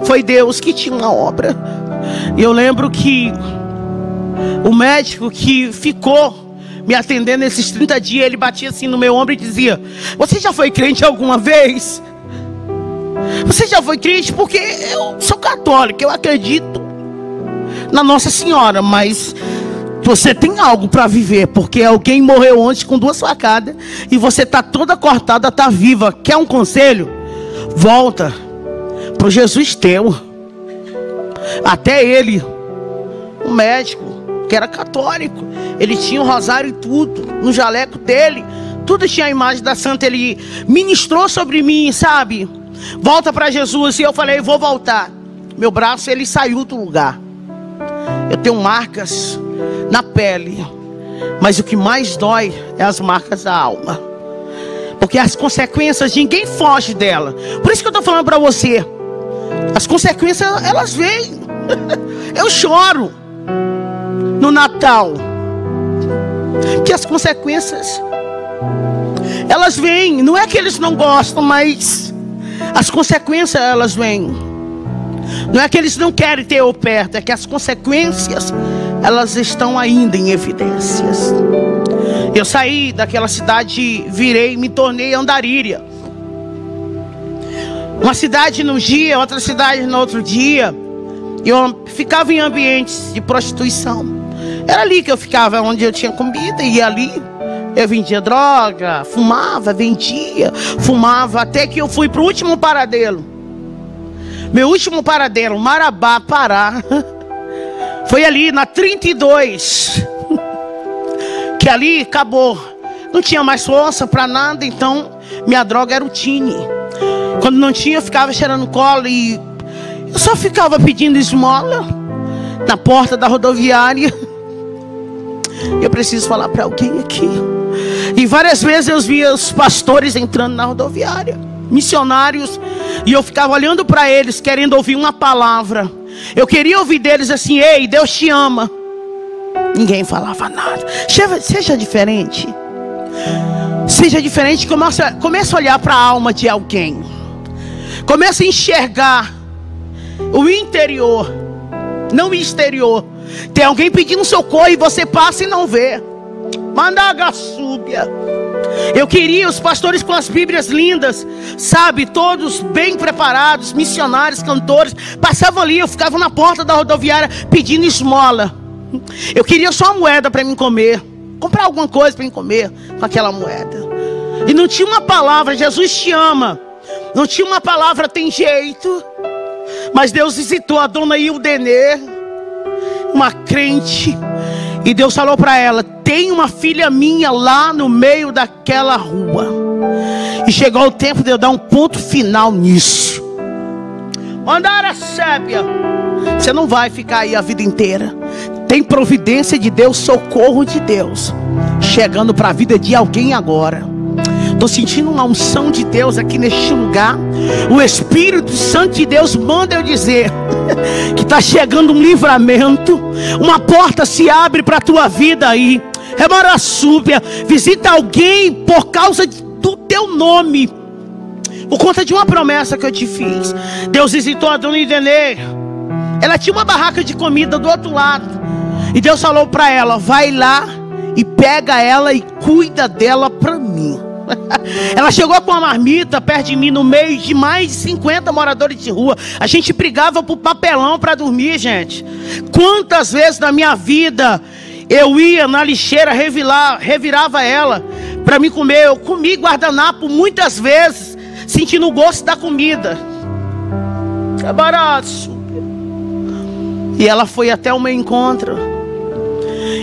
Foi Deus que tinha uma obra. E eu lembro que o médico que ficou me atendendo nesses 30 dias, ele batia assim no meu ombro e dizia: você já foi crente alguma vez? Você já foi crente? Porque eu sou católico, eu acredito na Nossa Senhora, mas Você tem algo para viver, porque alguém morreu ontem com 2 facadas e você está toda cortada, está viva. Quer um conselho? Volta para o Jesus teu. Até ele, um médico que era católico, ele tinha o rosário e tudo no jaleco dele, tudo tinha a imagem da santa. Ele ministrou sobre mim, sabe? Volta para Jesus. E eu falei, vou voltar. Meu braço, ele saiu do lugar. Eu tenho marcas na pele, mas o que mais dói é as marcas da alma, porque as consequências ninguém foge dela. Por isso que eu estou falando para você, as consequências elas vêm. Eu choro no Natal, que as consequências elas vêm. Não é que eles não gostam, mas as consequências elas vêm. Não é que eles não querem ter eu perto, é que as consequências elas estão ainda em evidências. Eu saí daquela cidade, virei, me tornei Andaríria. Uma cidade num dia, outra cidade no outro dia. Eu ficava em ambientes de prostituição. Era ali que eu ficava, onde eu tinha comida, e ali eu vendia droga, fumava, vendia, fumava, até que eu fui para o último paradeiro. Meu último paradeiro, Marabá, Pará. Foi ali na 32, que ali acabou. Não tinha mais força para nada, então minha droga era o Tine. Quando não tinha, eu ficava cheirando cola e eu só ficava pedindo esmola na porta da rodoviária. Eu preciso falar para alguém aqui. E várias vezes eu via os pastores entrando na rodoviária, missionários, e eu ficava olhando para eles, querendo ouvir uma palavra. Eu queria ouvir deles assim, ei, Deus te ama. Ninguém falava nada. Seja diferente. Seja diferente, comece a olhar para a alma de alguém. Comece a enxergar o interior, não o exterior. Tem alguém pedindo socorro e você passa e não vê. Mandagaçúbia. Eu queria os pastores com as bíblias lindas, sabe, todos bem preparados, missionários, cantores, passavam ali, eu ficava na porta da rodoviária pedindo esmola. Eu queria só uma moeda para mim comer, comprar alguma coisa para mim comer com aquela moeda. E não tinha uma palavra, Jesus te ama. Não tinha uma palavra, tem jeito. Mas Deus visitou a dona Ildenê, uma crente, e Deus falou para ela, tem uma filha minha lá no meio daquela rua. E chegou o tempo de eu dar um ponto final nisso. Mandara sépia. Você não vai ficar aí a vida inteira. Tem providência de Deus, socorro de Deus chegando para a vida de alguém agora. Estou sentindo uma unção de Deus aqui neste lugar. O Espírito Santo de Deus manda eu dizer que está chegando um livramento. Uma porta se abre para a tua vida aí. É Maraçúbia. Visita alguém por causa do teu nome, por conta de uma promessa que eu te fiz. Deus visitou a dona Idenê. Ela tinha uma barraca de comida do outro lado. E Deus falou para ela, vai lá e pega ela e cuida dela para mim. Ela chegou com uma marmita perto de mim, no meio de mais de 50 moradores de rua. A gente brigava por papelão para dormir, gente. Quantas vezes na minha vida eu ia na lixeira, revirava ela para me comer. Eu comi guardanapo muitas vezes, sentindo o gosto da comida. É barato. E ela foi até o meu encontro.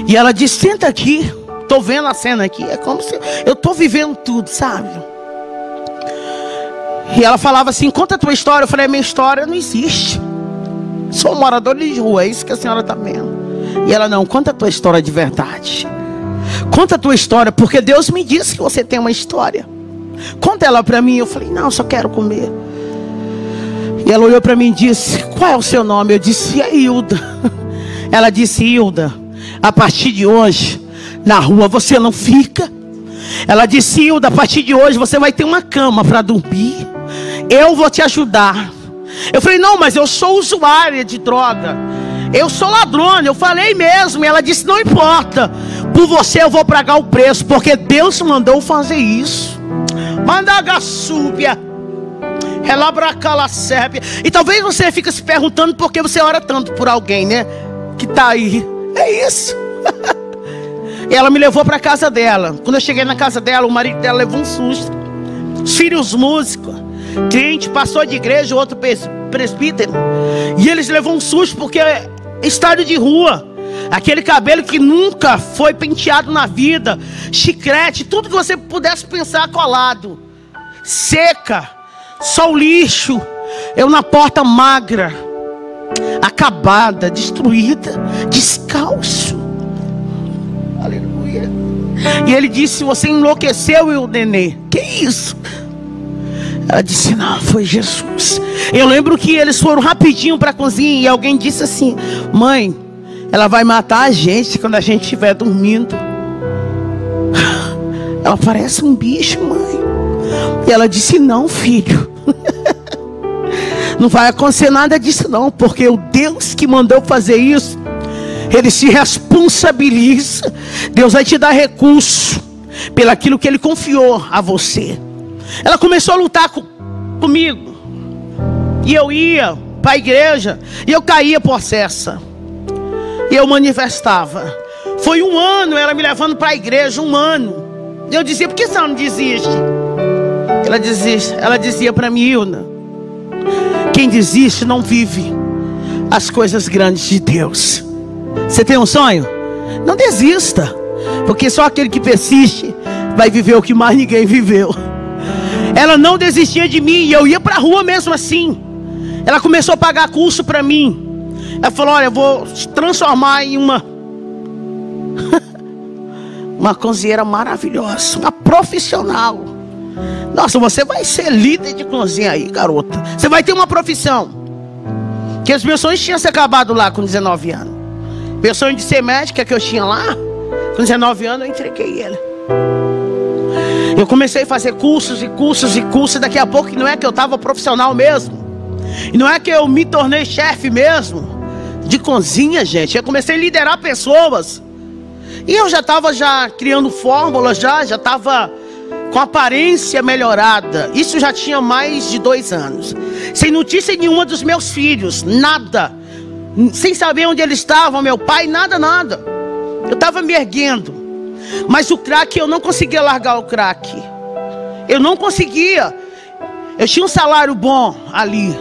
E ela disse, senta aqui. Estou vendo a cena aqui, é como se eu estou vivendo tudo, sabe? E ela falava assim, conta a tua história. Eu falei, minha história não existe. Sou morador de rua, é isso que a senhora está vendo. E ela, não, conta a tua história de verdade. Conta a tua história, porque Deus me disse que você tem uma história. Conta ela para mim. Eu falei, não, eu só quero comer. E ela olhou para mim e disse, qual é o seu nome? Eu disse, é Hilda. Ela disse, Hilda, a partir de hoje na rua você não fica. Ela disse, Hilda, a partir de hoje você vai ter uma cama para dormir. Eu vou te ajudar. Eu falei, não, mas eu sou usuária de droga. Eu sou ladrona. Eu falei mesmo. E ela disse, não importa. Por você eu vou pagar o preço, porque Deus mandou fazer isso. Mandagaçúbia. Relabracalacébia. E talvez você fique se perguntando por que você ora tanto por alguém, né? Que está aí. É isso. E ela me levou para casa dela. Quando eu cheguei na casa dela, o marido dela levou um susto. Os filhos músicos, crente, pastor de igreja, outro presbítero. E eles levou um susto porque é estado de rua. Aquele cabelo que nunca foi penteado na vida, chiclete, tudo que você pudesse pensar colado, seca, só o lixo. Eu na porta magra, acabada, destruída, descalço. Aleluia. E ele disse: você enlouqueceu, nenê. Que isso? Ela disse: não, foi Jesus. Eu lembro que eles foram rapidinho para a cozinha e alguém disse assim: mãe, ela vai matar a gente quando a gente estiver dormindo. Ela parece um bicho, mãe. E ela disse: não, filho. Não vai acontecer nada disso não, porque o Deus que mandou fazer isso, Ele se responsabiliza. Deus vai te dar recurso pelo aquilo que Ele confiou a você. Ela começou a lutar comigo. E eu ia para a igreja e eu caía possessa. E eu manifestava. Foi 1 ano ela me levando para a igreja, 1 ano. E eu dizia: por que você não desiste? Ela dizia para mim: Hilda, quem desiste não vive as coisas grandes de Deus. Você tem um sonho? Não desista, porque só aquele que persiste vai viver o que mais ninguém viveu. Ela não desistia de mim e eu ia para a rua mesmo assim. Ela começou a pagar curso para mim. Ela falou: olha, eu vou te transformar em uma cozinheira maravilhosa, uma profissional. Nossa, você vai ser líder de cozinha aí, garota. Você vai ter uma profissão. Que os meus sonhos tinham se acabado lá com 19 anos. Meu sonho de ser médica que eu tinha lá, com 19 anos eu entreguei ele. Eu comecei a fazer cursos e cursos e cursos. Daqui a pouco não é que eu estava profissional mesmo. E não é que eu me tornei chefe mesmo de cozinha, gente. Eu comecei a liderar pessoas. E eu já estava criando fórmulas, já estava com aparência melhorada. Isso já tinha mais de 2 anos. Sem notícia nenhuma dos meus filhos, nada. Sem saber onde eles estavam, meu pai, nada. Eu estava me erguendo. Mas o crack, eu não conseguia largar o crack. Eu não conseguia. Eu tinha um salário bom ali.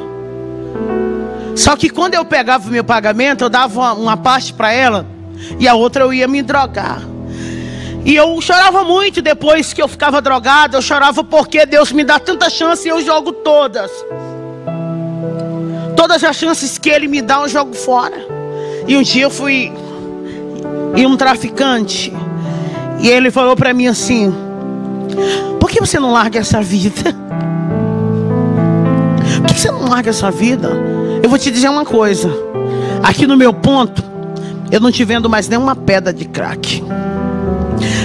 Só que quando eu pegava o meu pagamento, eu dava uma parte para ela e a outra eu ia me drogar. E eu chorava muito depois que eu ficava drogado. Eu chorava porque Deus me dá tanta chance e eu jogo todas. Todas as chances que Ele me dá eu jogo fora. E um dia eu fui em um traficante. E ele falou para mim assim: por que você não larga essa vida? Por que você não larga essa vida? Eu vou te dizer uma coisa. Aqui no meu ponto, eu não te vendo mais nenhuma pedra de crack.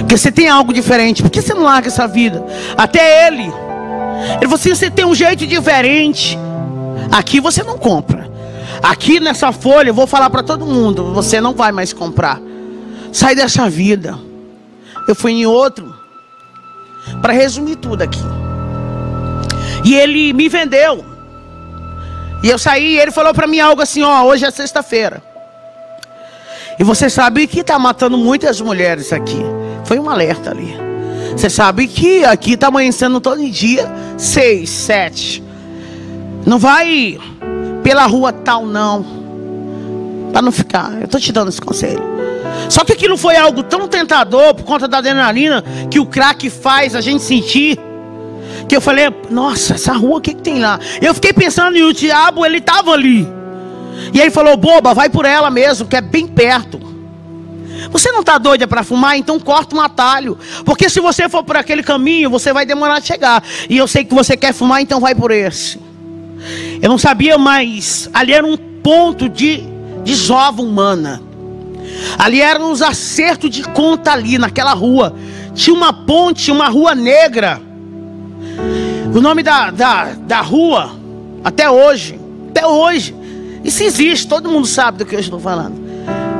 Porque você tem algo diferente. Por que você não larga essa vida? Até ele falou assim: você tem um jeito diferente. Aqui você não compra. Aqui nessa folha eu vou falar para todo mundo: você não vai mais comprar. Sai dessa vida. Eu fui em outro. Para resumir tudo aqui. E ele me vendeu. E eu saí e ele falou para mim algo assim: ó, hoje é sexta-feira. E você sabe que está matando muitas mulheres aqui. Foi um alerta ali. Você sabe que aqui está amanhecendo todo dia 6, 7. Não vai pela rua tal não. Para não ficar. Eu estou te dando esse conselho. Só que aquilo foi algo tão tentador por conta da adrenalina que o crack faz a gente sentir, que eu falei: nossa, essa rua, o que tem lá? Eu fiquei pensando, e o diabo, ele estava ali. E ele falou: boba, vai por ela mesmo, que é bem perto. Você não está doida para fumar? Então corta um atalho. Porque se você for por aquele caminho, você vai demorar a chegar. E eu sei que você quer fumar, então vai por esse. Eu não sabia, mas ali era um ponto de desova humana. Ali eram os acertos de conta ali naquela rua. Tinha uma ponte, uma rua negra. O nome da rua, até hoje, isso existe, todo mundo sabe do que eu estou falando.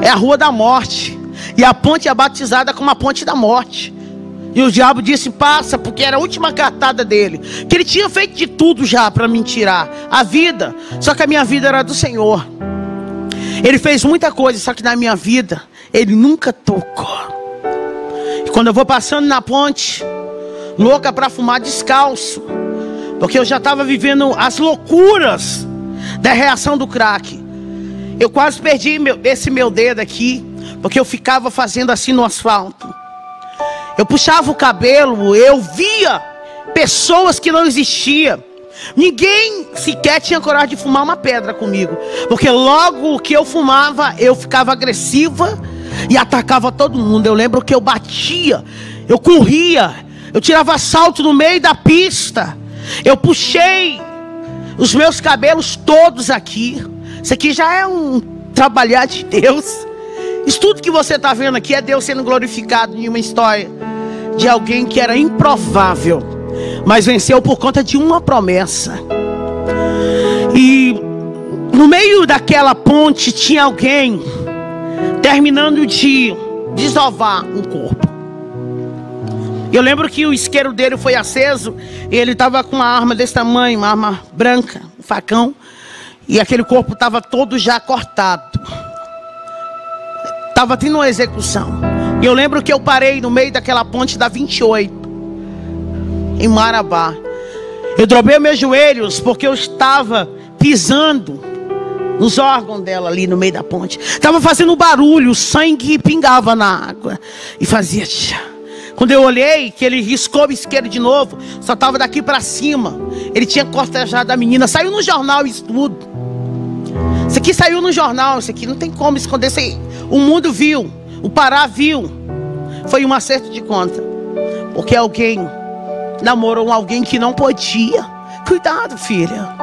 É a Rua da Morte. E a ponte é batizada como a Ponte da Morte. E o diabo disse: passa, porque era a última cartada dele. Que ele tinha feito de tudo já para me tirar a vida. Só que a minha vida era do Senhor. Ele fez muita coisa, só que na minha vida Ele nunca tocou. Quando eu vou passando na ponte, louca para fumar descalço, porque eu já estava vivendo as loucuras da reação do crack. Eu quase perdi esse meu dedo aqui, porque eu ficava fazendo assim no asfalto. Eu puxava o cabelo, eu via pessoas que não existiam. Ninguém sequer tinha coragem de fumar uma pedra comigo, porque logo que eu fumava, eu ficava agressiva e atacava todo mundo. Eu lembro que eu batia, eu corria, eu tirava salto no meio da pista. Eu puxei os meus cabelos todos aqui. Isso aqui já é um trabalhar de Deus. Isso tudo que você está vendo aqui é Deus sendo glorificado em uma história de alguém que era improvável, mas venceu por conta de uma promessa. E no meio daquela ponte tinha alguém terminando de desovar um corpo. Eu lembro que o isqueiro dele foi aceso e ele estava com uma arma desse tamanho, uma arma branca, um facão, e aquele corpo estava todo já cortado. Estava tendo uma execução. E eu lembro que eu parei no meio daquela ponte da 28, em Marabá. Eu dobrei meus joelhos porque eu estava pisando nos órgãos dela ali no meio da ponte. Estava fazendo barulho, o sangue pingava na água e fazia tchá. Quando eu olhei, que ele riscou o isqueiro de novo, só estava daqui para cima. Ele tinha cortejado a menina. Saiu no jornal isso tudo. Isso aqui saiu no jornal. Isso aqui não tem como esconder. Isso aí, o mundo viu. O Pará viu. Foi um acerto de conta. Porque alguém namorou alguém que não podia. Cuidado, filha.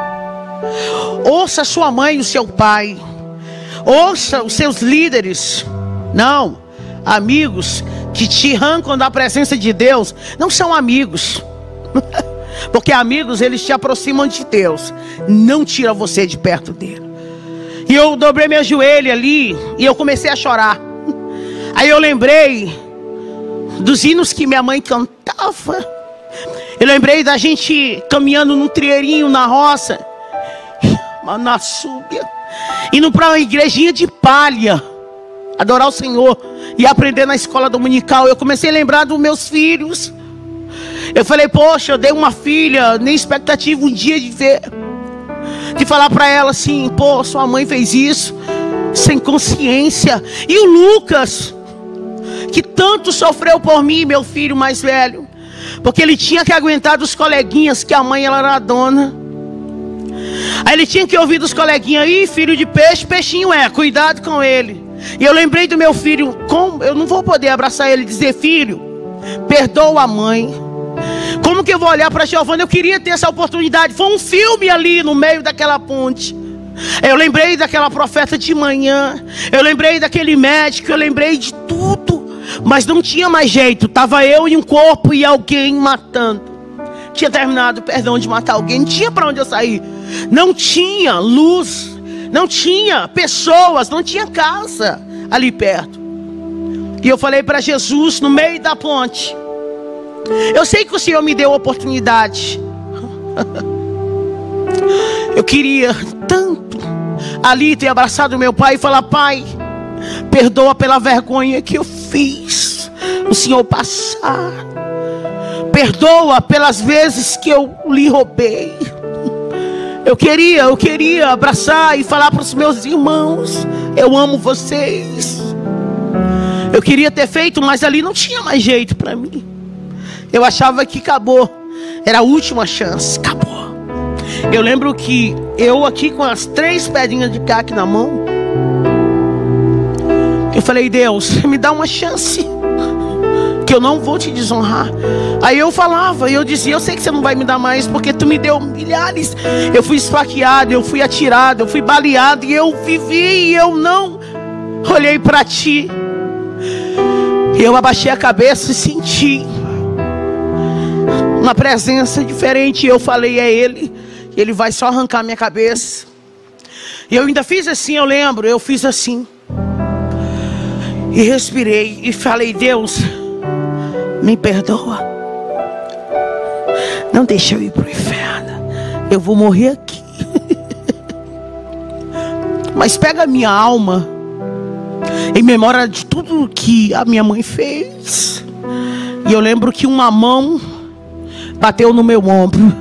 Ouça sua mãe e o seu pai. Ouça os seus líderes. Não, amigos que te arrancam da presença de Deus não são amigos. Porque amigos, eles te aproximam de Deus, não tiram você de perto dele. E eu dobrei meu joelho ali e eu comecei a chorar. Aí eu lembrei dos hinos que minha mãe cantava. Eu lembrei da gente caminhando num trieirinho na roça, na súbia, indo para uma igrejinha de palha, adorar o Senhor e aprender na escola dominical. Eu comecei a lembrar dos meus filhos. Eu falei, poxa, eu dei uma filha, nem expectativa um dia de ver, de falar para ela assim, pô, sua mãe fez isso, sem consciência. E o Lucas, que tanto sofreu por mim, meu filho mais velho, porque ele tinha que aguentar dos coleguinhas que a mãe ela era a dona. Aí ele tinha que ouvir dos coleguinhas, ih, filho de peixe, peixinho é, cuidado com ele. E eu lembrei do meu filho, como eu não vou poder abraçar ele e dizer, filho, perdoa a mãe. Como que eu vou olhar para Giovana? Eu queria ter essa oportunidade. Foi um filme ali no meio daquela ponte. Eu lembrei daquela profeta de manhã. Eu lembrei daquele médico. Eu lembrei de tudo. Mas não tinha mais jeito. Tava eu e um corpo e alguém matando. Tinha terminado, perdão, de matar alguém. Não tinha para onde eu sair. Não tinha luz. Não tinha pessoas. Não tinha casa ali perto. E eu falei para Jesus no meio da ponte, eu sei que o Senhor me deu a oportunidade. Eu queria tanto ali ter abraçado meu pai e falar, pai, perdoa pela vergonha que eu fiz o Senhor passar. Perdoa pelas vezes que eu lhe roubei. Eu queria abraçar e falar para os meus irmãos, eu amo vocês. Eu queria ter feito, mas ali não tinha mais jeito para mim. Eu achava que acabou. Era a última chance. Acabou. Eu lembro que eu aqui com as 3 pedrinhas de caque na mão, eu falei, Deus, me dá uma chance, que eu não vou te desonrar. Aí eu falava, eu dizia, eu sei que você não vai me dar mais, porque tu me deu milhares. Eu fui esfaqueado, eu fui atirado, eu fui baleado, e eu vivi e eu não olhei para ti. Eu abaixei a cabeça e senti uma presença diferente. Eu falei, é ele. Ele vai só arrancar minha cabeça. E eu ainda fiz assim, eu lembro. Eu fiz assim. E respirei e falei, Deus, me perdoa. Não deixa eu ir para o inferno. Eu vou morrer aqui. Mas pega a minha alma, em memória de tudo que a minha mãe fez. E eu lembro que uma mão bateu no meu ombro.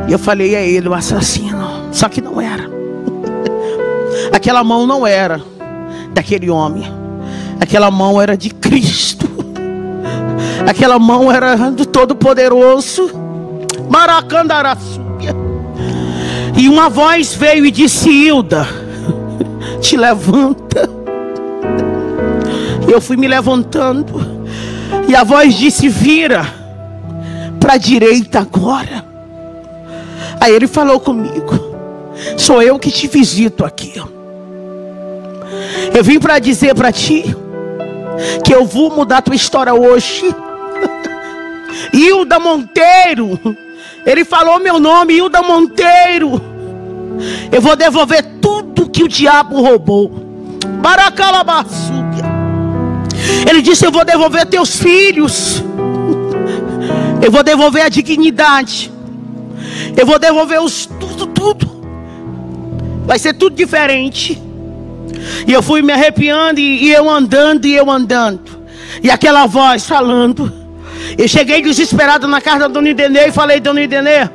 E eu falei, é ele o assassino. Só que não era. Aquela mão não era daquele homem. Aquela mão era de Cristo. Aquela mão era do Todo-Poderoso. Maracandaraçúbia. E uma voz veio e disse, Hilda, te levanta. Eu fui me levantando. E a voz disse, vira para a direita agora. Aí ele falou comigo, sou eu que te visito aqui. Eu vim para dizer para ti que eu vou mudar tua história hoje. Hilda Monteiro. Ele falou meu nome, Hilda Monteiro. Eu vou devolver tudo que o diabo roubou. Baracalabaçúbia. Ele disse, eu vou devolver teus filhos. Eu vou devolver a dignidade. Eu vou devolver tudo. Vai ser tudo diferente. E eu fui me arrepiando e eu andando. E aquela voz falando. Eu cheguei desesperado na casa da Dona Idenê e falei, Dona Idenê,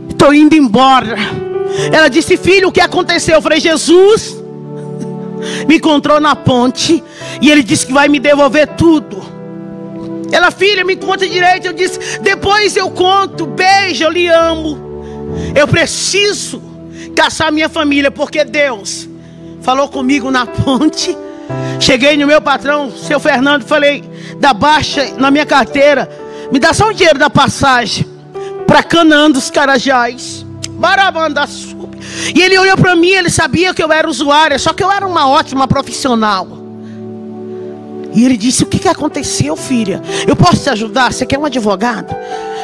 estou indo embora. Ela disse, filho, o que aconteceu? Eu falei, Jesus me encontrou na ponte e ele disse que vai me devolver tudo. Ela, filha, me conta direito. Eu disse, depois eu conto. Beijo, eu lhe amo. Eu preciso caçar minha família, porque Deus falou comigo na ponte. Cheguei no meu patrão, seu Fernando, falei, dá baixa na minha carteira, me dá só o dinheiro da passagem para Canaã dos Carajás. Barabandaçúbia. E ele olhou para mim, ele sabia que eu era usuária, só que eu era uma ótima profissional. E ele disse, o que aconteceu, filha? Eu posso te ajudar? Você quer um advogado?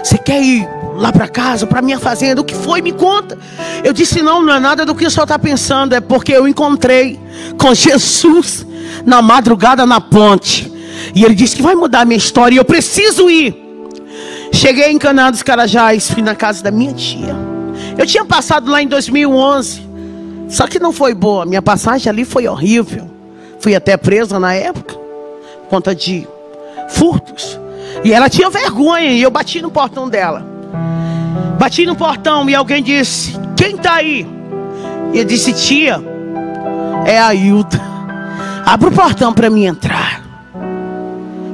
Você quer ir lá para casa, para minha fazenda? O que foi? Me conta. Eu disse, não é nada do que o senhor está pensando. É porque eu encontrei com Jesus na madrugada na ponte. E ele disse que vai mudar a minha história e eu preciso ir. Cheguei em Canaã dos Carajás, fui na casa da minha tia. Eu tinha passado lá em 2011. Só que não foi boa. Minha passagem ali foi horrível. Fui até presa na época por conta de furtos. E ela tinha vergonha e eu bati no portão dela. Bati no portão e alguém disse, quem está aí? E eu disse, tia, é a Hilda. Abre o portão para mim entrar.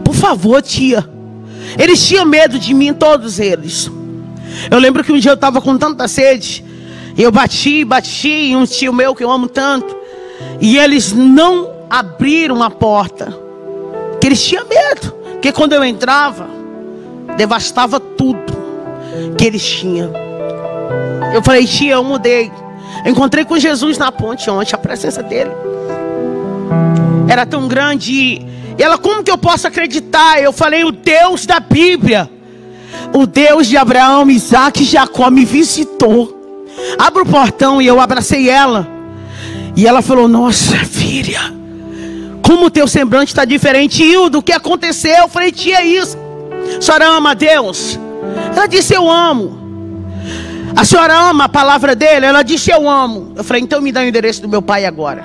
Por favor, tia. Eles tinham medo de mim, todos eles. Eu lembro que um dia eu estava com tanta sede. E eu bati em um tio meu que eu amo tanto. E eles não abriram a porta. Porque eles tinham medo. Porque quando eu entrava, devastava tudo que eles tinham. Eu falei, tia, eu mudei. Eu encontrei com Jesus na ponte ontem. A presença dele era tão grande. E ela, como que eu posso acreditar? Eu falei, o Deus da Bíblia, o Deus de Abraão, Isaac e Jacó me visitou. Abre o portão. E eu abracei ela. E ela falou, nossa filha, como o teu semblante está diferente. Hilda, o que aconteceu? Eu falei, tia, é isso. A senhora ama a Deus? Ela disse, eu amo. A senhora ama a palavra dele? Ela disse, eu amo. Eu falei, então me dá o endereço do meu pai agora,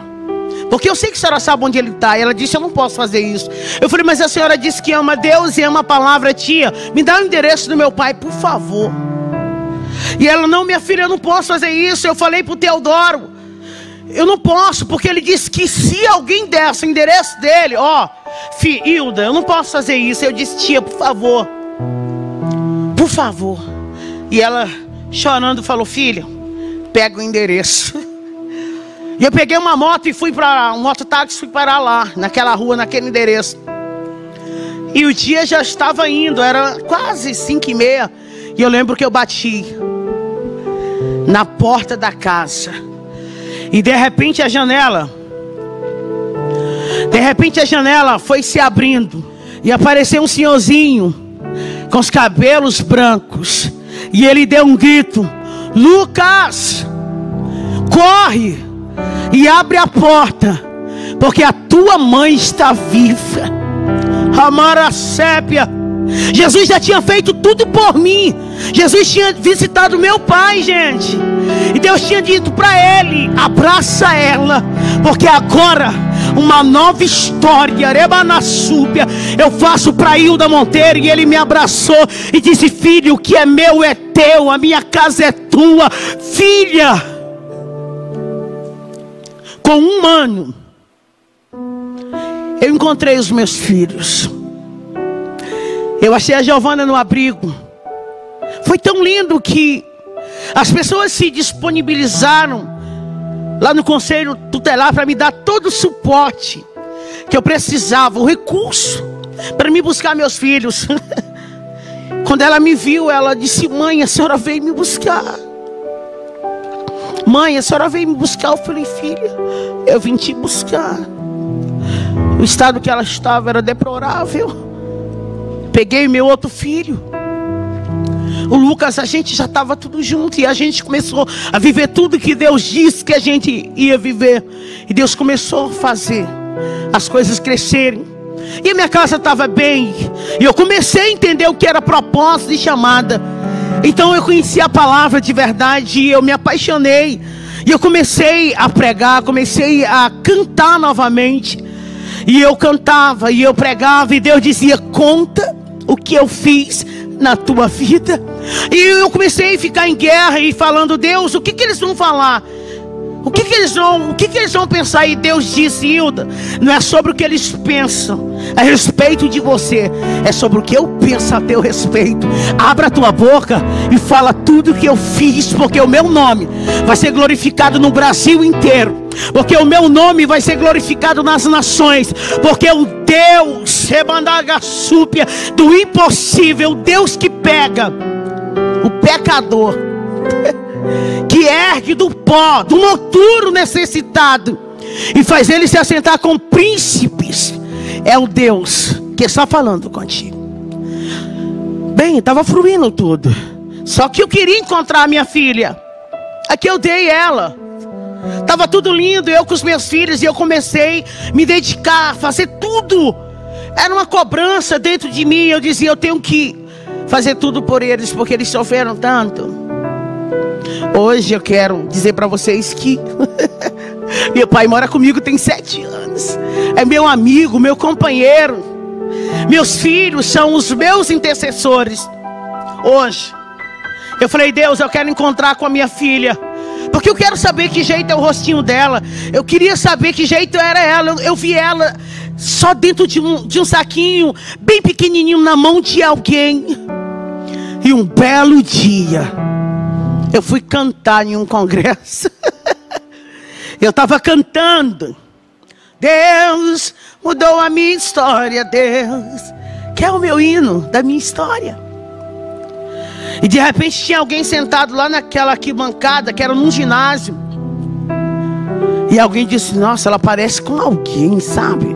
porque eu sei que a senhora sabe onde ele está. Ela disse, eu não posso fazer isso. Eu falei, mas a senhora disse que ama Deus e ama a palavra, tia. Me dá o endereço do meu pai, por favor. E ela, não, minha filha, eu não posso fazer isso. Eu falei para o Teodoro, eu não posso, porque ele disse que se alguém desse o endereço dele, ó, Hilda, eu não posso fazer isso. Eu disse, tia, por favor, por favor. E ela, chorando, falou, filha, pega o endereço. E eu peguei uma moto e fui para um mototáxi, fui parar lá, naquela rua, naquele endereço. E o dia já estava indo, era quase 5h30. E eu lembro que eu bati na porta da casa. E de repente a janela foi se abrindo. E apareceu um senhorzinho com os cabelos brancos. E ele deu um grito, Lucas, corre e abre a porta, porque a tua mãe está viva. Amara sépia. Jesus já tinha feito tudo por mim. Jesus tinha visitado meu pai, gente. E Deus tinha dito para ele, abraça ela, porque agora uma nova história. Rebanasúbia. Eu faço para Hilda Monteiro e ele me abraçou e disse: filho, o que é meu é teu, a minha casa é tua. Filha, com 1 ano eu encontrei os meus filhos. Eu achei a Giovana no abrigo. Foi tão lindo que as pessoas se disponibilizaram lá no conselho tutelar para me dar todo o suporte que eu precisava, o recurso para me buscar meus filhos. Quando ela me viu, ela disse: mãe, a senhora veio me buscar. Mãe, a senhora veio me buscar. Eu falei: filha, eu vim te buscar. O estado que ela estava era deplorável. Peguei meu outro filho, o Lucas, a gente já estava tudo junto. E a gente começou a viver tudo que Deus disse que a gente ia viver. E Deus começou a fazer as coisas crescerem. E a minha casa estava bem. E eu comecei a entender o que era propósito e chamada. Então eu conheci a palavra de verdade. E eu me apaixonei. E eu comecei a pregar, comecei a cantar novamente. E eu cantava e eu pregava. E Deus dizia: conta o que eu fiz na tua vida. E eu comecei a ficar em guerra e falando: Deus, o que eles vão falar? O que eles vão pensar? E Deus disse: Hilda, não é sobre o que eles pensam a respeito de você, é sobre o que eu penso a teu respeito. Abra a tua boca e fala tudo que eu fiz, porque o meu nome vai ser glorificado no Brasil inteiro, porque o meu nome vai ser glorificado nas nações, porque o Deus do impossível, o Deus que pega o pecador, que ergue do pó, do noturno necessitado, e faz ele se assentar com príncipes, é o Deus que está falando contigo. Bem, estava fluindo tudo. Só que eu queria encontrar a minha filha. Aqui eu dei ela. Estava tudo lindo, eu com os meus filhos. E eu comecei a me dedicar, fazer tudo. Era uma cobrança dentro de mim. Eu dizia: eu tenho que fazer tudo por eles, porque eles sofreram tanto. Hoje eu quero dizer para vocês que meu pai mora comigo tem 7 anos. É meu amigo, meu companheiro. Meus filhos são os meus intercessores. Hoje eu falei: Deus, eu quero encontrar com a minha filha, porque eu quero saber que jeito é o rostinho dela. Eu queria saber que jeito era ela. Eu vi ela só dentro de um saquinho bem pequenininho na mão de alguém. E um belo dia eu fui cantar em um congresso. Eu estava cantando: Deus mudou a minha história, Deus, que é o meu hino da minha história. E de repente tinha alguém sentado lá naquela arquibancada, que era num ginásio. E alguém disse: nossa, ela parece com alguém, sabe?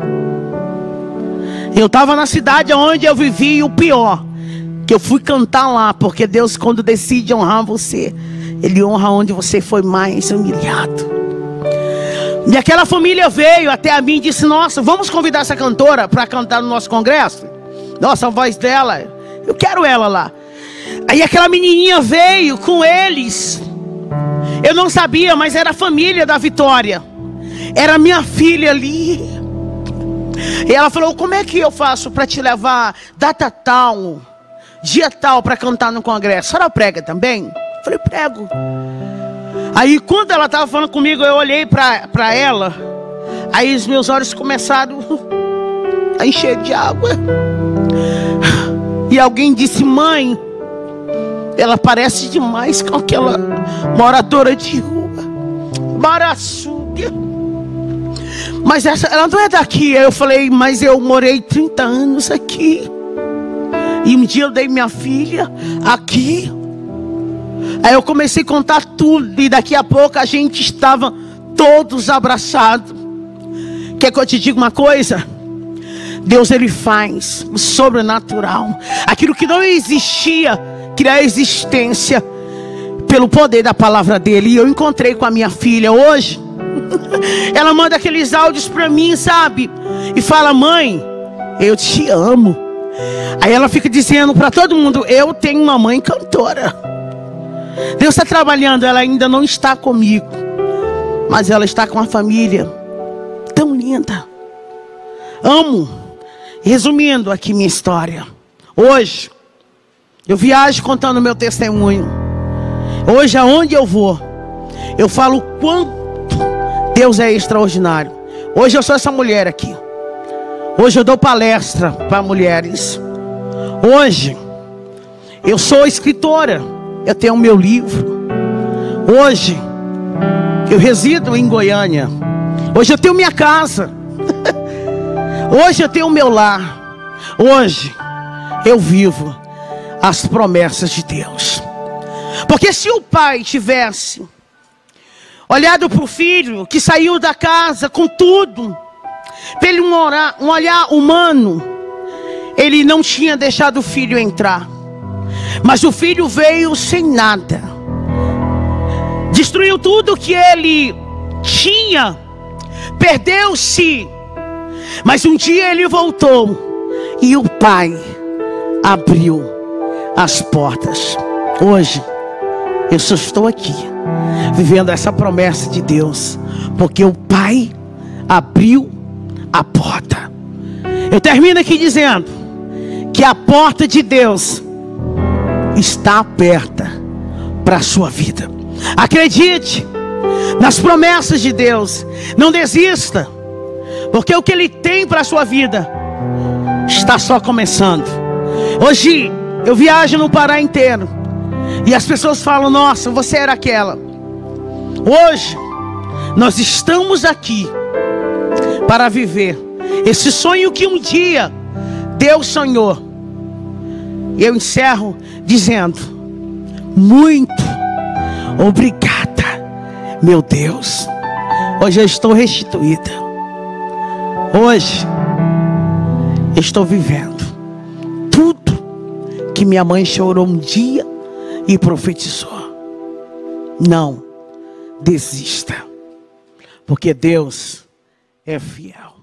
Eu estava na cidade onde eu vivi, e o pior, que eu fui cantar lá, porque Deus, quando decide honrar você, Ele honra onde você foi mais humilhado. E aquela família veio até a mim e disse: nossa, vamos convidar essa cantora para cantar no nosso congresso? Nossa, a voz dela, eu quero ela lá. Aí aquela menininha veio com eles. Eu não sabia, mas era a família da Vitória. Era minha filha ali. E ela falou: como é que eu faço para te levar data tal, dia tal, para cantar no congresso? A senhora prega também? Eu falei: prego. Aí quando ela estava falando comigo, eu olhei para ela. Aí os meus olhos começaram a encher de água. E alguém disse: mãe, ela parece demais com aquela moradora de rua, Maraçúbia. Mas ela não é daqui. Aí eu falei: mas eu morei 30 anos aqui. E um dia eu dei minha filha aqui. Aí eu comecei a contar tudo. E daqui a pouco a gente estava todos abraçados. Quer que eu te diga uma coisa? Deus, Ele faz o sobrenatural. Aquilo que não existia, criar existência pelo poder da palavra dEle. E eu encontrei com a minha filha hoje. Ela manda aqueles áudios para mim, sabe? E fala: mãe, eu te amo. Aí ela fica dizendo para todo mundo: eu tenho uma mãe cantora. Deus está trabalhando. Ela ainda não está comigo, mas ela está com uma família tão linda. linda. Amo. Resumindo aqui minha história. Hoje, eu viajo contando meu testemunho. Hoje, aonde eu vou, eu falo quanto Deus é extraordinário. Hoje eu sou essa mulher aqui. Hoje eu dou palestra para mulheres. Hoje eu sou escritora. Eu tenho meu livro. Hoje eu resido em Goiânia. Hoje eu tenho minha casa. Hoje eu tenho meu lar. Hoje eu vivo as promessas de Deus. Porque se o pai tivesse olhado para o filho que saiu da casa com tudo, pelo um olhar humano, ele não tinha deixado o filho entrar. Mas o filho veio sem nada, destruiu tudo que ele tinha, perdeu-se. Mas um dia ele voltou e o pai abriu as portas. Hoje eu só estou aqui vivendo essa promessa de Deus, porque o pai abriu a porta. Eu termino aqui dizendo que a porta de Deus está aberta para a sua vida. Acredite nas promessas de Deus. Não desista, porque o que Ele tem para a sua vida está só começando. Hoje eu viajo no Pará inteiro e as pessoas falam: nossa, você era aquela. Hoje nós estamos aqui para viver esse sonho que um dia Deus sonhou. E eu encerro dizendo: muito obrigada, meu Deus. Hoje eu estou restituída. Hoje eu estou vivendo tudo que minha mãe chorou um dia e profetizou. Não desista, porque Deus é fiel.